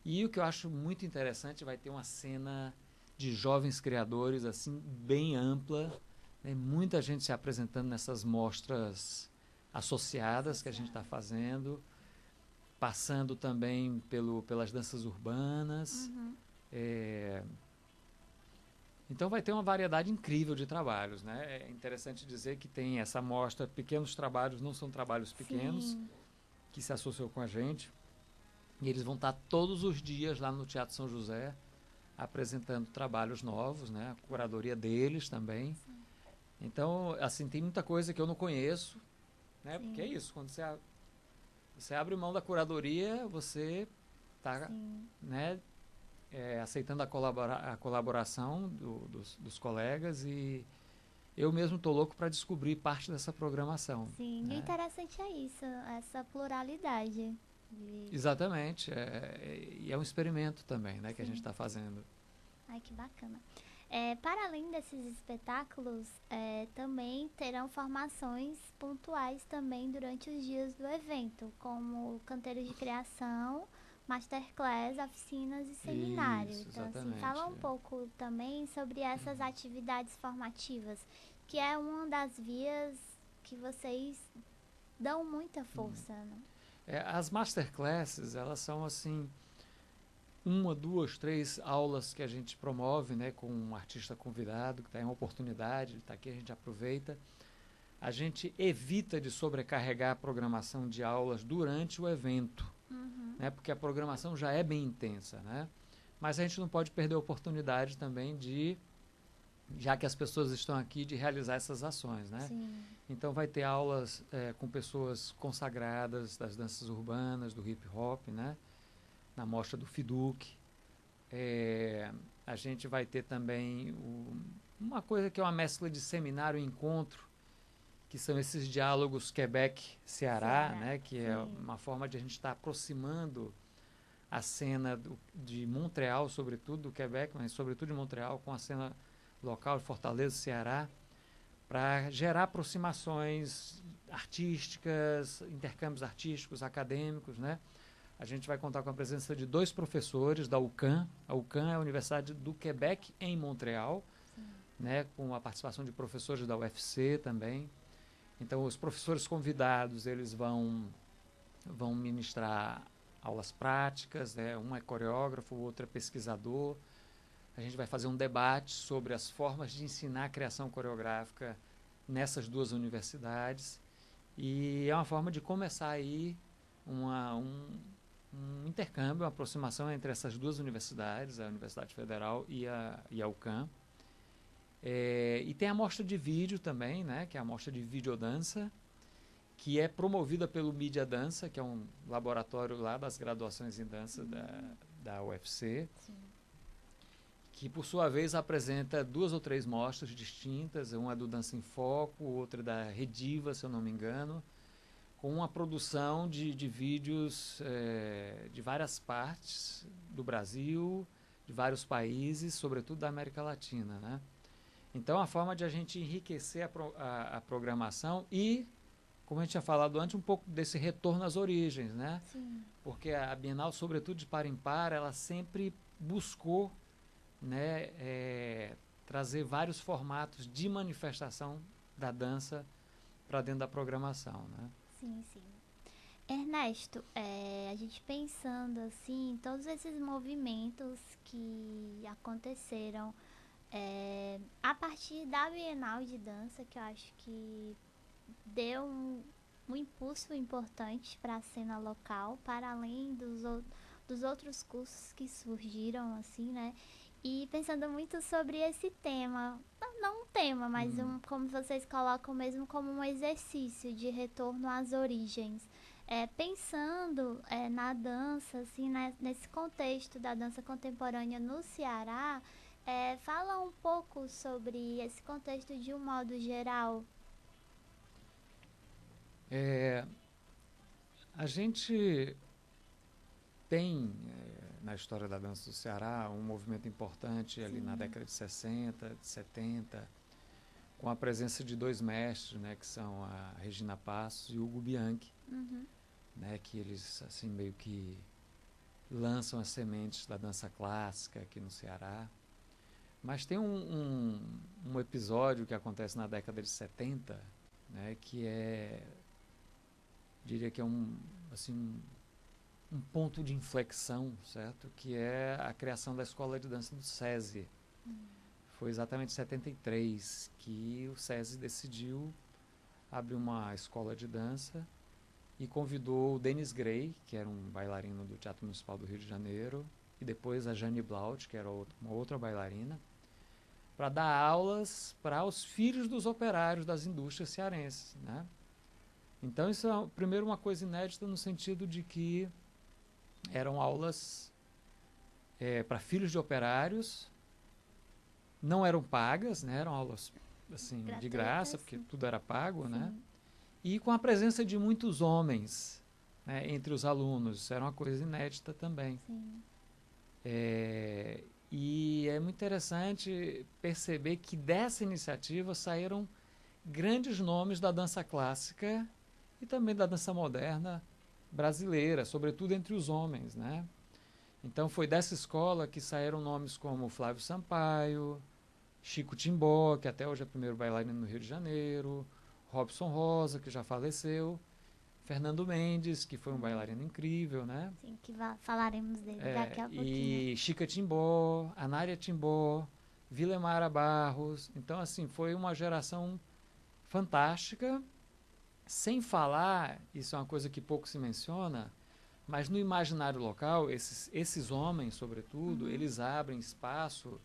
E o que eu acho muito interessante, vai ter uma cena de jovens criadores assim bem ampla, né, muita gente se apresentando nessas mostras associadas que a gente está fazendo, passando também pelas danças urbanas. Então vai ter uma variedade incrível de trabalhos, né? É interessante dizer que tem essa mostra Pequenos Trabalhos, não são trabalhos pequenos, que se associou com a gente. E eles vão estar todos os dias lá no Teatro São José, apresentando trabalhos novos, né? A curadoria deles também. Então, assim, tem muita coisa que eu não conheço, né? Porque é isso, quando você abre mão da curadoria, você está, né, aceitando a colaboração dos colegas, e eu mesmo estou louco para descobrir parte dessa programação. Sim, né? E interessante é isso, essa pluralidade. Exatamente, e é um experimento também, né, que a gente está fazendo. Ai, que bacana. Para além desses espetáculos, também terão formações pontuais também durante os dias do evento, como canteiros de criação, masterclass, oficinas e seminários. Isso, então, assim, fala um pouco também sobre essas atividades formativas, que é uma das vias que vocês dão muita força, né? As masterclasses, elas são assim, 1, 2, 3 aulas que a gente promove, né, com um artista convidado, que está em uma oportunidade, ele está aqui, a gente aproveita. A gente evita de sobrecarregar a programação de aulas durante o evento, né, porque a programação já é bem intensa, né? Mas a gente não pode perder a oportunidade também de, já que as pessoas estão aqui, de realizar essas ações, né? Sim. Então vai ter aulas com pessoas consagradas das danças urbanas, do hip hop, né? Na mostra do FIDUC. A gente vai ter também uma coisa que é uma mescla de seminário e encontro, que são esses diálogos Quebec-Ceará, né, que é uma forma de a gente estar aproximando a cena de Montreal, sobretudo, do Quebec, mas sobretudo de Montreal, com a cena local de Fortaleza, Ceará, para gerar aproximações artísticas, intercâmbios artísticos, acadêmicos, né? A gente vai contar com a presença de 2 professores da UQAM. A UQAM é a Universidade do Quebec, em Montreal, né, com a participação de professores da UFC também. Então, os professores convidados, eles vão ministrar aulas práticas, né? Um é coreógrafo, o outro é pesquisador. A gente vai fazer um debate sobre as formas de ensinar a criação coreográfica nessas 2 universidades. E é uma forma de começar aí um intercâmbio, uma aproximação entre essas 2 universidades, a Universidade Federal e a UQAM. E tem a mostra de vídeo também, né, que é a mostra de videodança, que é promovida pelo Mídia Dança, que é um laboratório lá das graduações em dança da UFC, que por sua vez apresenta 2 ou 3 mostras distintas, uma é do Dança em Foco, outra é da Rediva, se eu não me engano, com uma produção de vídeos de várias partes do Brasil, de vários países, sobretudo da América Latina, né? Então, a forma de a gente enriquecer a programação e, como a gente tinha falado antes, um pouco desse retorno às origens, né? Sim. Porque a Bienal, sobretudo de par em par, ela sempre buscou, né, trazer vários formatos de manifestação da dança para dentro da programação, né? Sim, sim. Ernesto, a gente pensando assim, em todos esses movimentos que aconteceram a partir da Bienal de Dança, que eu acho que deu um impulso importante para a cena local, para além dos outros cursos que surgiram, assim, né? E pensando muito sobre esse tema, não um tema, mas como vocês colocam mesmo, como um exercício de retorno às origens. Pensando na dança, assim, nesse contexto da dança contemporânea no Ceará, fala um pouco sobre esse contexto de um modo geral. A gente tem na história da dança do Ceará um movimento importante ali na década de 60, de 70, com a presença de 2 mestres, né, que são a Regina Passos e o Hugo Bianchi, né, que eles assim meio que lançam as sementes da dança clássica aqui no Ceará. Mas tem um episódio que acontece na década de 70, né, que diria que é um ponto de inflexão, certo? Que é a criação da Escola de Dança do SESI. Foi exatamente em 73 que o SESI decidiu abrir uma escola de dança e convidou o Denis Gray, que era um bailarino do Teatro Municipal do Rio de Janeiro, e depois a Jane Blaut, que era uma outra bailarina, para dar aulas para os filhos dos operários das indústrias cearenses, né? Então, isso é, primeiro, uma coisa inédita no sentido de que eram aulas para filhos de operários, não eram pagas, né? Eram aulas assim, de graça, porque tudo era pago, né? E com a presença de muitos homens, né, entre os alunos. Isso era uma coisa inédita também. E é muito interessante perceber que dessa iniciativa saíram grandes nomes da dança clássica e também da dança moderna brasileira, sobretudo entre os homens, né? Então foi dessa escola que saíram nomes como Flávio Sampaio, Chico Timbó, que até hoje é o primeiro bailarino no Rio de Janeiro, Robson Rosa, que já faleceu, Fernando Mendes, que foi um bailarino incrível, né? Sim, que falaremos dele daqui a pouquinho. E Chica Timbó, Anária Timbó, Vilemara Barros. Então, assim, foi uma geração fantástica, sem falar, isso é uma coisa que pouco se menciona, mas no imaginário local, esses homens, sobretudo, eles abrem espaço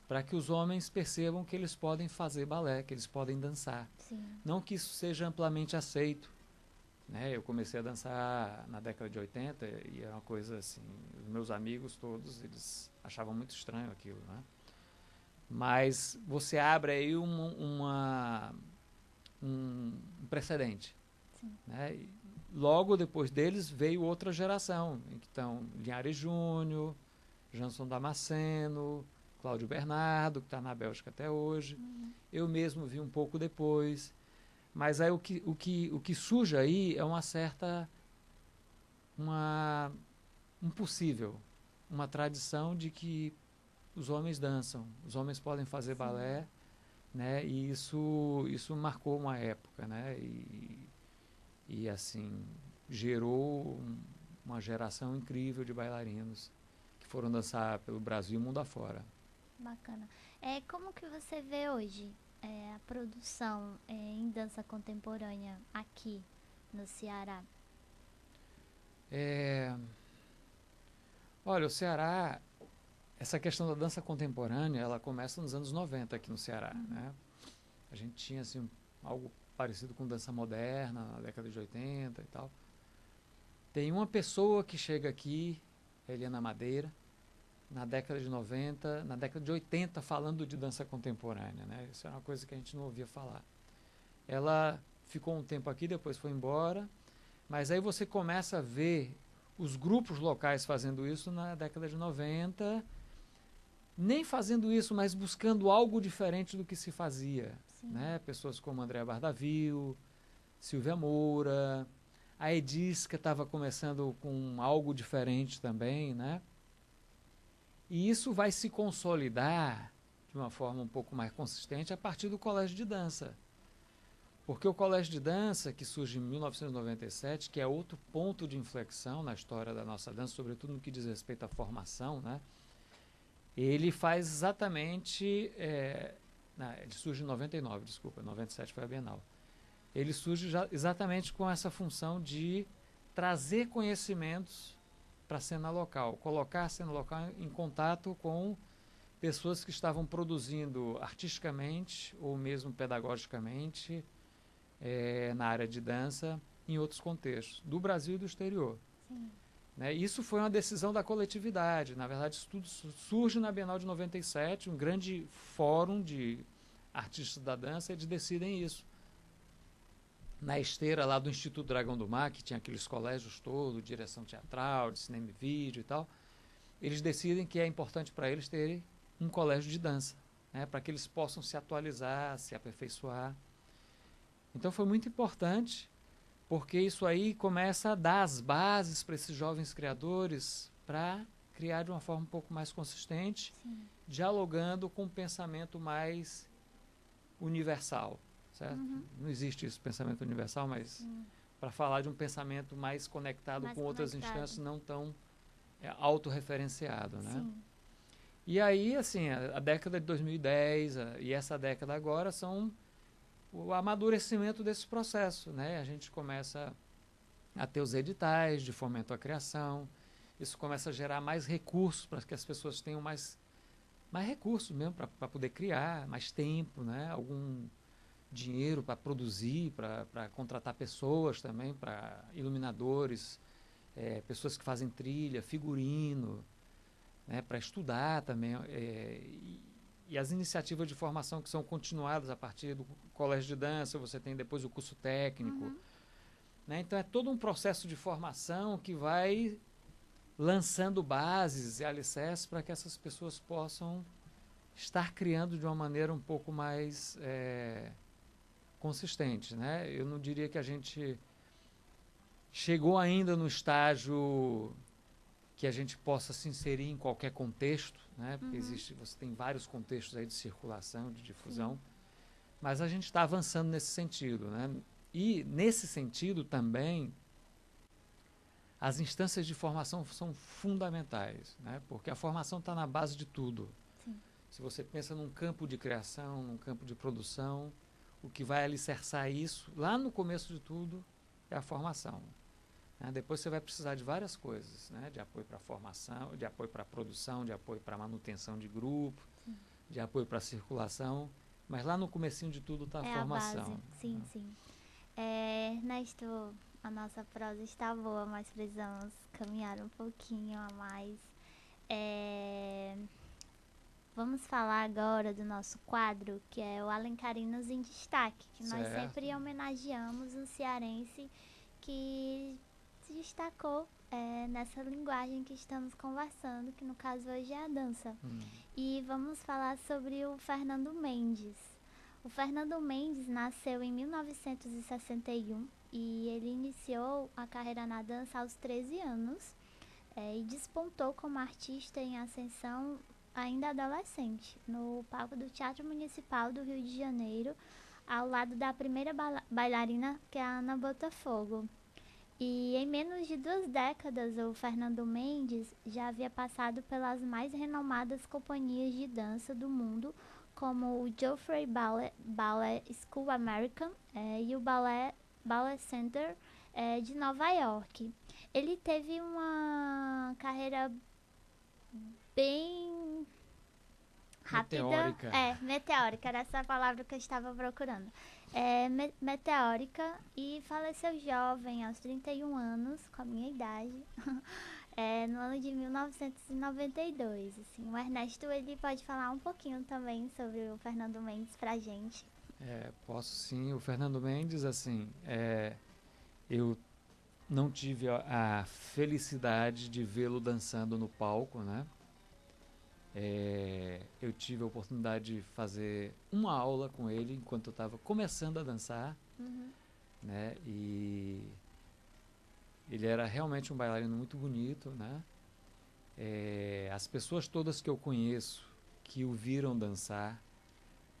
para que os homens percebam que eles podem fazer balé, que eles podem dançar. Não que isso seja amplamente aceito, né? Eu comecei a dançar na década de 80 e é uma coisa assim, os meus amigos todos, eles achavam muito estranho aquilo, né? Mas você abre aí um precedente. Sim. Né? E logo depois deles veio outra geração, em que estão Linhares Júnior, Jansson Damasceno, Cláudio Bernardo, que está na Bélgica até hoje. Eu mesmo vi um pouco depois. Mas aí o que surge aí é um possível, uma tradição de que os homens dançam, os homens podem fazer balé, né? E isso marcou uma época, né? E assim, gerou uma geração incrível de bailarinos que foram dançar pelo Brasil e mundo afora. Bacana. Como que você vê hoje a produção em dança contemporânea aqui no Ceará? Olha, o Ceará, essa questão da dança contemporânea, ela começa nos anos 90 aqui no Ceará, né? A gente tinha assim, algo parecido com dança moderna na década de 80 e tal. Tem uma pessoa que chega aqui, Eliana Madeira, na década de 90, na década de 80, falando de dança contemporânea, né? Isso é uma coisa que a gente não ouvia falar. Ela ficou um tempo aqui, depois foi embora, mas aí você começa a ver os grupos locais fazendo isso na década de 90, nem fazendo isso, mas buscando algo diferente do que se fazia, né? Pessoas como Andréa Bardavil, Silvia Moura, a Edisca estava começando com algo diferente também, né? E isso vai se consolidar de uma forma um pouco mais consistente a partir do Colégio de Dança. Porque o Colégio de Dança, que surge em 1997, que é outro ponto de inflexão na história da nossa dança, sobretudo no que diz respeito à formação, né? Ele faz exatamente... ele surge em 99, desculpa, 97 foi a Bienal. Ele surge exatamente com essa função de trazer conhecimentos para a cena local, colocar a cena local em contato com pessoas que estavam produzindo artisticamente ou mesmo pedagogicamente na área de dança em outros contextos, do Brasil e do exterior. Sim. Né? Isso foi uma decisão da coletividade. Na verdade, isso tudo surge na Bienal de 97, um grande fórum de artistas da dança, eles decidem isso. Na esteira lá do Instituto Dragão do Mar, que tinha aqueles colégios todos, direção teatral, de cinema e vídeo e tal, eles decidem que é importante para eles terem um colégio de dança, né, para que eles possam se atualizar, se aperfeiçoar. Então foi muito importante, porque isso aí começa a dar as bases para esses jovens criadores para criar de uma forma um pouco mais consistente, dialogando com um pensamento mais universal. Certo? Não existe esse pensamento universal, mas para falar de um pensamento mais conectado com outras instâncias, não tão autorreferenciado, né? Sim. E aí, assim, a década de 2010 e essa década agora são o amadurecimento desse processo, né? A gente começa a ter os editais de fomento à criação, isso começa a gerar mais recursos para que as pessoas tenham mais recursos mesmo para poder criar, mais tempo, né? Algum dinheiro para produzir, para contratar pessoas também, para iluminadores, pessoas que fazem trilha, figurino, né, para estudar também. E as iniciativas de formação que são continuadas a partir do colégio de dança, você tem depois o curso técnico. Né? Então é todo um processo de formação que vai lançando bases e alicerces para que essas pessoas possam estar criando de uma maneira um pouco mais consistente, né? Eu não diria que a gente chegou ainda no estágio que a gente possa se inserir em qualquer contexto, né? Porque você tem vários contextos aí de circulação, de difusão, mas a gente está avançando nesse sentido, né? E nesse sentido também as instâncias de formação são fundamentais, né? Porque a formação está na base de tudo. Sim. Se você pensa num campo de criação, num campo de produção, o que vai alicerçar isso, lá no começo de tudo, é a formação. Né? Depois você vai precisar de várias coisas, né? De apoio para a formação, de apoio para a produção, de apoio para a manutenção de grupo, de apoio para a circulação, mas lá no comecinho de tudo está a formação. A base. Sim, sim. Ernesto, a nossa prosa está boa, mas precisamos caminhar um pouquinho a mais. vamos falar agora do nosso quadro, que é o Alencarinos em Destaque, que nós Certo. sempre homenageamos um cearense que se destacou nessa linguagem que estamos conversando, que no caso hoje é a dança. E vamos falar sobre o Fernando Mendes. O Fernando Mendes nasceu em 1961 e ele iniciou a carreira na dança aos 13 anos e despontou como artista em ascensão ainda adolescente, no palco do Teatro Municipal do Rio de Janeiro, ao lado da primeira bailarina, que é a Ana Botafogo. E em menos de 2 décadas, o Fernando Mendes já havia passado pelas mais renomadas companhias de dança do mundo, como o Joffrey Ballet School American e o Ballet Center de Nova York. Ele teve uma carreira bem rápida. Meteórica. Meteórica, era essa a palavra que eu estava procurando. Meteórica, e faleceu jovem, aos 31 anos, com a minha idade, no ano de 1992. Assim. O Ernesto, ele pode falar um pouquinho também sobre o Fernando Mendes pra gente. Posso sim. O Fernando Mendes, assim, eu não tive a felicidade de vê-lo dançando no palco, né? Eu tive a oportunidade de fazer uma aula com ele enquanto eu estava começando a dançar, né? E ele era realmente um bailarino muito bonito, né? As pessoas todas que eu conheço que o viram dançar,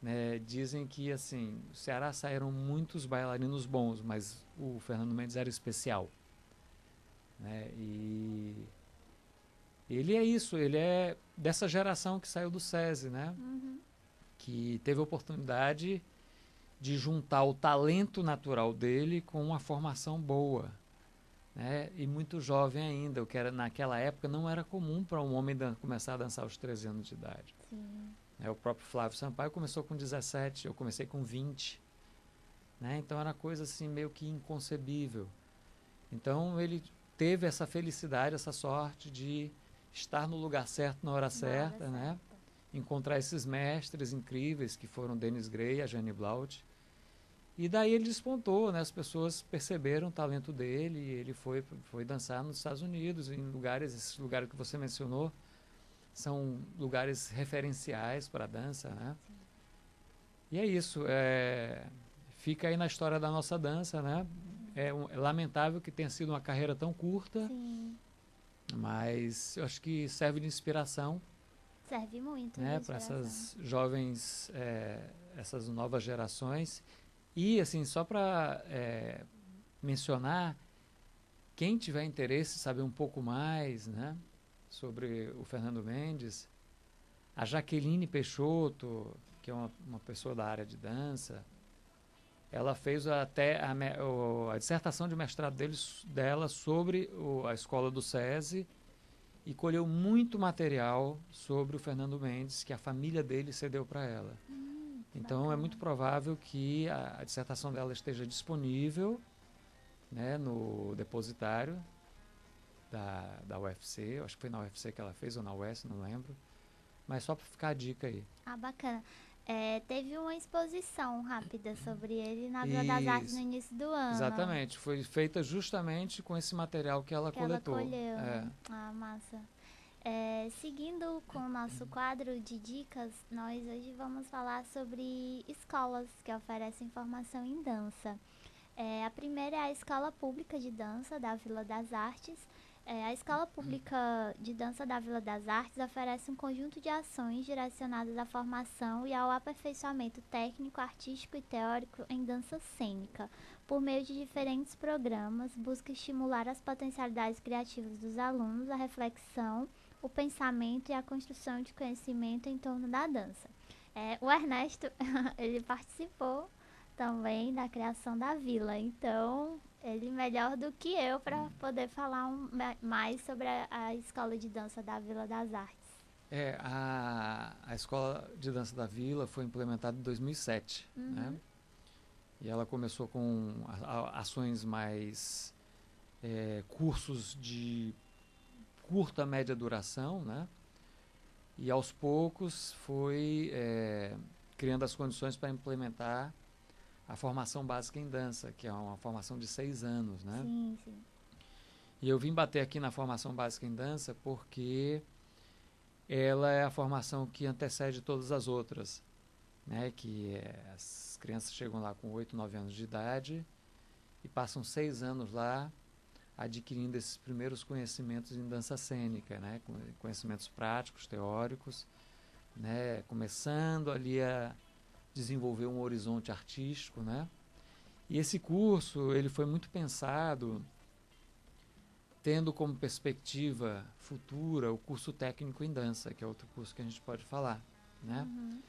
né, dizem que assim, no Ceará saíram muitos bailarinos bons, mas o Fernando Mendes era especial, né? E ele é isso, ele é dessa geração que saiu do SESI, né? Que teve a oportunidade de juntar o talento natural dele com uma formação boa, né? E muito jovem ainda, o que era, naquela época não era comum para um homem começar a dançar aos 13 anos de idade. Sim. O próprio Flávio Sampaio começou com 17, eu comecei com 20. Né? Então era coisa assim meio que inconcebível. Então ele teve essa felicidade, essa sorte de estar no lugar certo na hora certa, né? Encontrar esses mestres incríveis que foram Denis Gray e a Jane Blaut. E daí ele despontou, né? As pessoas perceberam o talento dele e ele foi dançar nos Estados Unidos, em lugares, esses lugares que você mencionou, são lugares referenciais para a dança, né? Sim. E é isso, fica aí na história da nossa dança, né? É lamentável que tenha sido uma carreira tão curta, Sim. mas eu acho que serve de inspiração, Serve muito, né, para essas jovens, essas novas gerações. E, assim, só para mencionar, quem tiver interesse em saber um pouco mais, né, sobre o Fernando Mendes, a Jaqueline Peixoto, que é uma pessoa da área de dança, ela fez até a dissertação de mestrado dela sobre a escola do SESI e colheu muito material sobre o Fernando Mendes, que a família dele cedeu para ela. Então, bacana. é muito provável que a dissertação dela esteja disponível, né, no depositário da UFC. Eu acho que foi na UFC que ela fez, ou na UES, não lembro. Mas só para ficar a dica aí. Ah, bacana. Teve uma exposição rápida sobre ele na Vila das Artes no início do ano. Exatamente. Foi feita justamente com esse material que ela coletou. Ela colheu. Ah, massa. Seguindo com o nosso quadro de dicas, nós hoje vamos falar sobre escolas que oferecem formação em dança. A primeira é a Escola Pública de Dança da Vila das Artes. A Escola Pública de Dança da Vila das Artes oferece um conjunto de ações direcionadas à formação e ao aperfeiçoamento técnico, artístico e teórico em dança cênica. Por meio de diferentes programas, busca estimular as potencialidades criativas dos alunos, a reflexão, o pensamento e a construção de conhecimento em torno da dança. O Ernesto, ele participou também da criação da Vila, então ele melhor do que eu para poder falar mais sobre a Escola de Dança da Vila das Artes. A Escola de Dança da Vila foi implementada em 2007, né? E ela começou com ações mais cursos de curta, média duração, né? E aos poucos foi criando as condições para implementar a formação básica em dança, que é uma formação de 6 anos, né? Sim, sim. E eu vim bater aqui na formação básica em dança porque ela é a formação que antecede todas as outras, né? As crianças chegam lá com 8, 9 anos de idade e passam 6 anos lá adquirindo esses primeiros conhecimentos em dança cênica, né? Conhecimentos práticos, teóricos, né? Começando ali a desenvolver um horizonte artístico, né? E esse curso, ele foi muito pensado tendo como perspectiva futura o curso técnico em dança, que é outro curso que a gente pode falar, né? Uhum.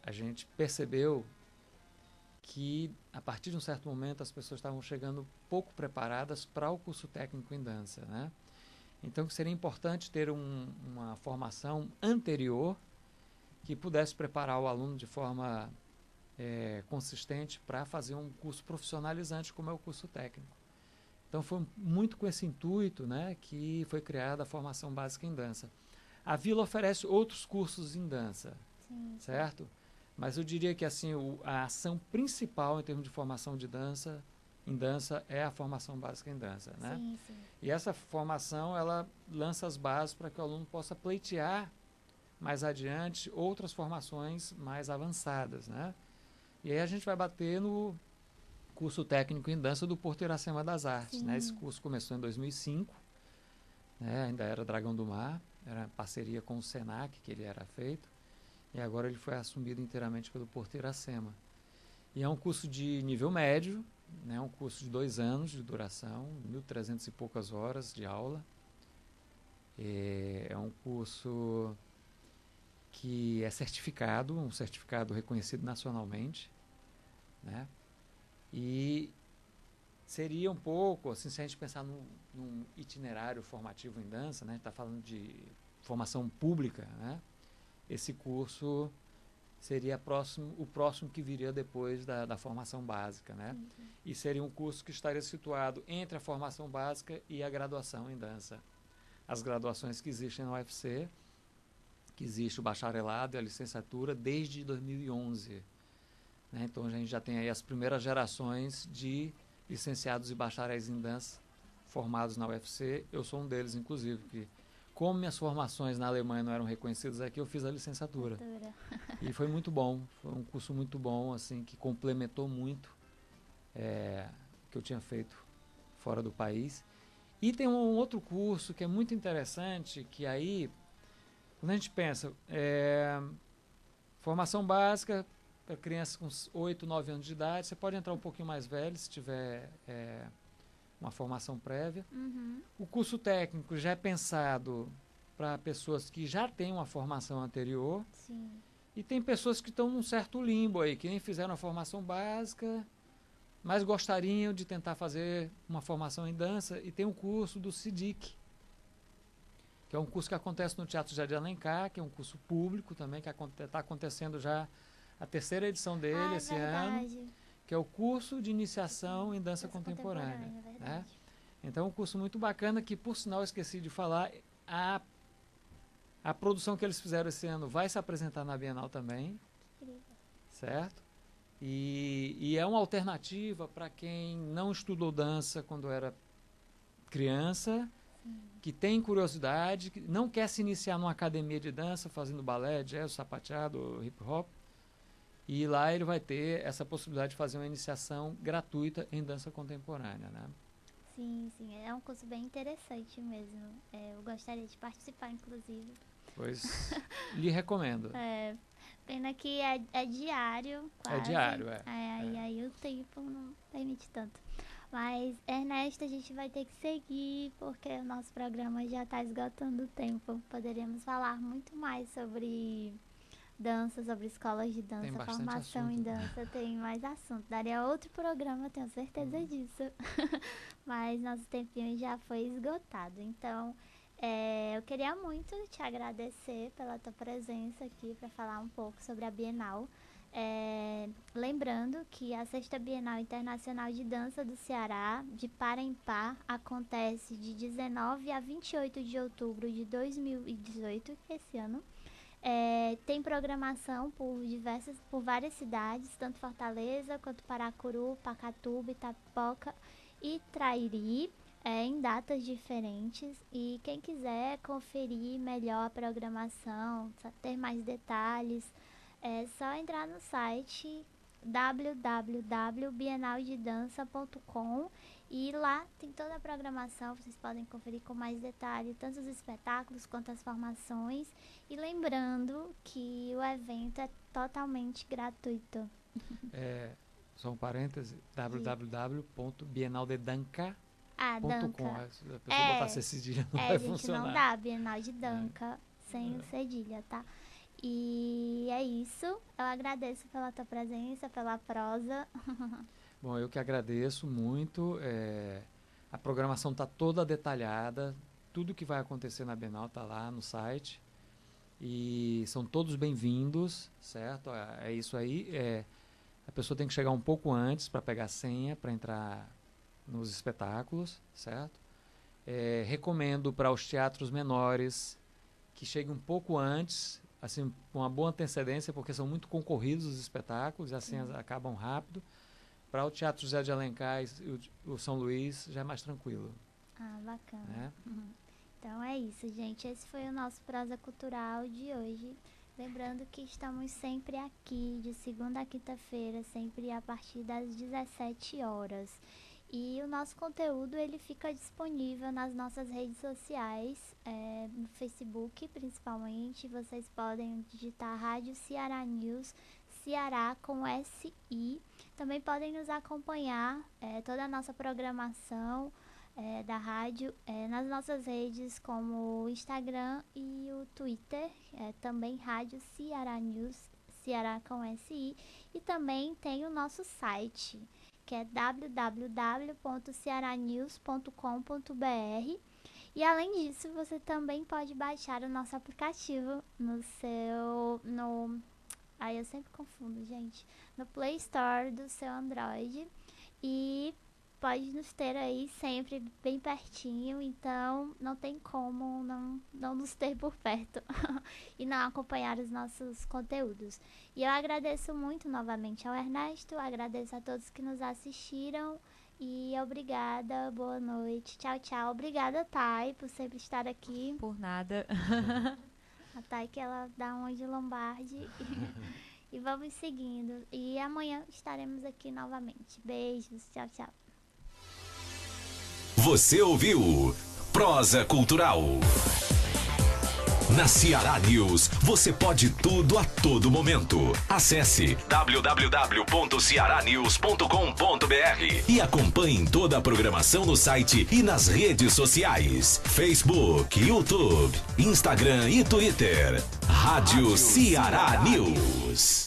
A gente percebeu que, a partir de um certo momento, as pessoas estavam chegando pouco preparadas para o curso técnico em dança, né? Então, que seria importante ter uma formação anterior que pudesse preparar o aluno de forma consistente para fazer um curso profissionalizante, como é o curso técnico. Então, foi muito com esse intuito, né, que foi criada a formação básica em dança. A Vila oferece outros cursos em dança, Sim. certo? Mas eu diria que assim, a ação principal em termos de formação em dança é a formação básica em dança, né? Sim, sim. E essa formação, ela lança as bases para que o aluno possa pleitear mais adiante outras formações mais avançadas, né? E aí a gente vai bater no curso técnico em dança do Porto Iracema das Artes, né? Esse curso começou em 2005, né? Ainda era Dragão do Mar, era parceria com o Senac que ele era feito. E agora ele foi assumido inteiramente pelo Porto Iracema. E é um curso de nível médio, né? Um curso de 2 anos de duração, 1.300 e poucas horas de aula. É um curso que é certificado, um certificado reconhecido nacionalmente, né? E seria um pouco, assim, se a gente pensar num itinerário formativo em dança, né? A gente está falando de formação pública, né? Esse curso seria o próximo que viria depois da formação básica, né? Uhum. E seria um curso que estaria situado entre a formação básica e a graduação em dança. As graduações que existem na UFC, que existe o bacharelado e a licenciatura desde 2011. Né? Então a gente já tem aí as primeiras gerações de licenciados e bacharéis em dança formados na UFC. Eu sou um deles, inclusive, que como minhas formações na Alemanha não eram reconhecidas aqui, eu fiz a licenciatura. E foi muito bom, foi um curso muito bom, assim, que complementou muito o que eu tinha feito fora do país. E tem um outro curso que é muito interessante, que aí, quando a gente pensa, formação básica para crianças com 8, 9 anos de idade, você pode entrar um pouquinho mais velho, se tiver uma formação prévia. Uhum. O curso técnico já é pensado para pessoas que já têm uma formação anterior. Sim. E tem pessoas que estão num certo limbo aí, que nem fizeram a formação básica, mas gostariam de tentar fazer uma formação em dança. E tem o curso do CIDIC, que é um curso que acontece no Teatro Jardim Alencar, que é um curso público também, que está acontecendo já a 3ª edição dele esse ano, que é o curso de iniciação em dança contemporânea. Né? Então é um curso muito bacana que, por sinal, eu esqueci de falar, a produção que eles fizeram esse ano vai se apresentar na Bienal também, certo? E é uma alternativa para quem não estudou dança quando era criança, que tem curiosidade, que não quer se iniciar numa academia de dança, fazendo balé, jazz, sapateado, hip hop. E lá ele vai ter essa possibilidade de fazer uma iniciação gratuita em dança contemporânea, né? Sim, sim. É um curso bem interessante mesmo. Eu gostaria de participar, inclusive. Pois lhe recomendo. Pena que é diário, quase. É diário, Aí o tempo não permite tanto. Mas, Ernesto, a gente vai ter que seguir, porque o nosso programa já está esgotando o tempo. Poderíamos falar muito mais sobre dança, sobre escolas de dança, formação em dança, tem mais assunto. Daria outro programa, tenho certeza disso. Mas nosso tempinho já foi esgotado. Então, eu queria muito te agradecer pela tua presença aqui para falar um pouco sobre a Bienal. Lembrando que a 6ª Bienal Internacional de Dança do Ceará, de par em par, acontece de 19 a 28 de outubro de 2018, esse ano. Tem programação por várias cidades, tanto Fortaleza quanto Paracuru, Pacatuba, Itapipoca e Trairi, em datas diferentes. E quem quiser conferir melhor a programação, ter mais detalhes, é só entrar no site www.bienaldedança.com e lá tem toda a programação, vocês podem conferir com mais detalhe, tanto os espetáculos quanto as formações. E lembrando que o evento é totalmente gratuito. Só um parêntese, www.bienaldedanca.com. Danca. A pessoa botar cedilha não vai funcionar. Não dá, Bienal de Danca sem cedilha, tá? E é isso. Eu agradeço pela tua presença, pela prosa. Bom, eu que agradeço muito. A programação está toda detalhada. Tudo que vai acontecer na Bienal está lá no site. E são todos bem-vindos, certo? É isso aí. A pessoa tem que chegar um pouco antes para pegar a senha, para entrar nos espetáculos, certo? Recomendo para os teatros menores que cheguem um pouco antes, assim, com uma boa antecedência, porque são muito concorridos os espetáculos, e assim acabam rápido. Para o Teatro José de Alencar e o São Luís já é mais tranquilo. Bacana. Então é isso, gente. Esse foi o nosso Prosa Cultural de hoje. Lembrando que estamos sempre aqui, de segunda a quinta-feira, sempre a partir das 17 horas. E o nosso conteúdo ele fica disponível nas nossas redes sociais, no Facebook principalmente. Vocês podem digitar Rádio Ceará News, Ceará com SI. Também podem nos acompanhar, toda a nossa programação da rádio nas nossas redes como o Instagram e o Twitter, também Rádio Ceará News, Ceará com SI. E também tem o nosso site, que é www.cearanews.com.br. E além disso, você também pode baixar o nosso aplicativo eu sempre confundo, gente, no Play Store do seu Android, e pode nos ter aí sempre bem pertinho, então não tem como não nos ter por perto e não acompanhar os nossos conteúdos. E eu agradeço muito novamente ao Ernesto, agradeço a todos que nos assistiram e obrigada, boa noite, tchau, tchau. Obrigada, Thay, por sempre estar aqui. Por nada. A Thay que ela dá uma de Lombardi. E vamos seguindo. E amanhã estaremos aqui novamente. Beijos, tchau, tchau. Você ouviu Prosa Cultural. Na Ceará News, você pode tudo a todo momento. Acesse www.cearanews.com.br e acompanhe toda a programação no site e nas redes sociais: Facebook, YouTube, Instagram e Twitter. Rádio Ceará News.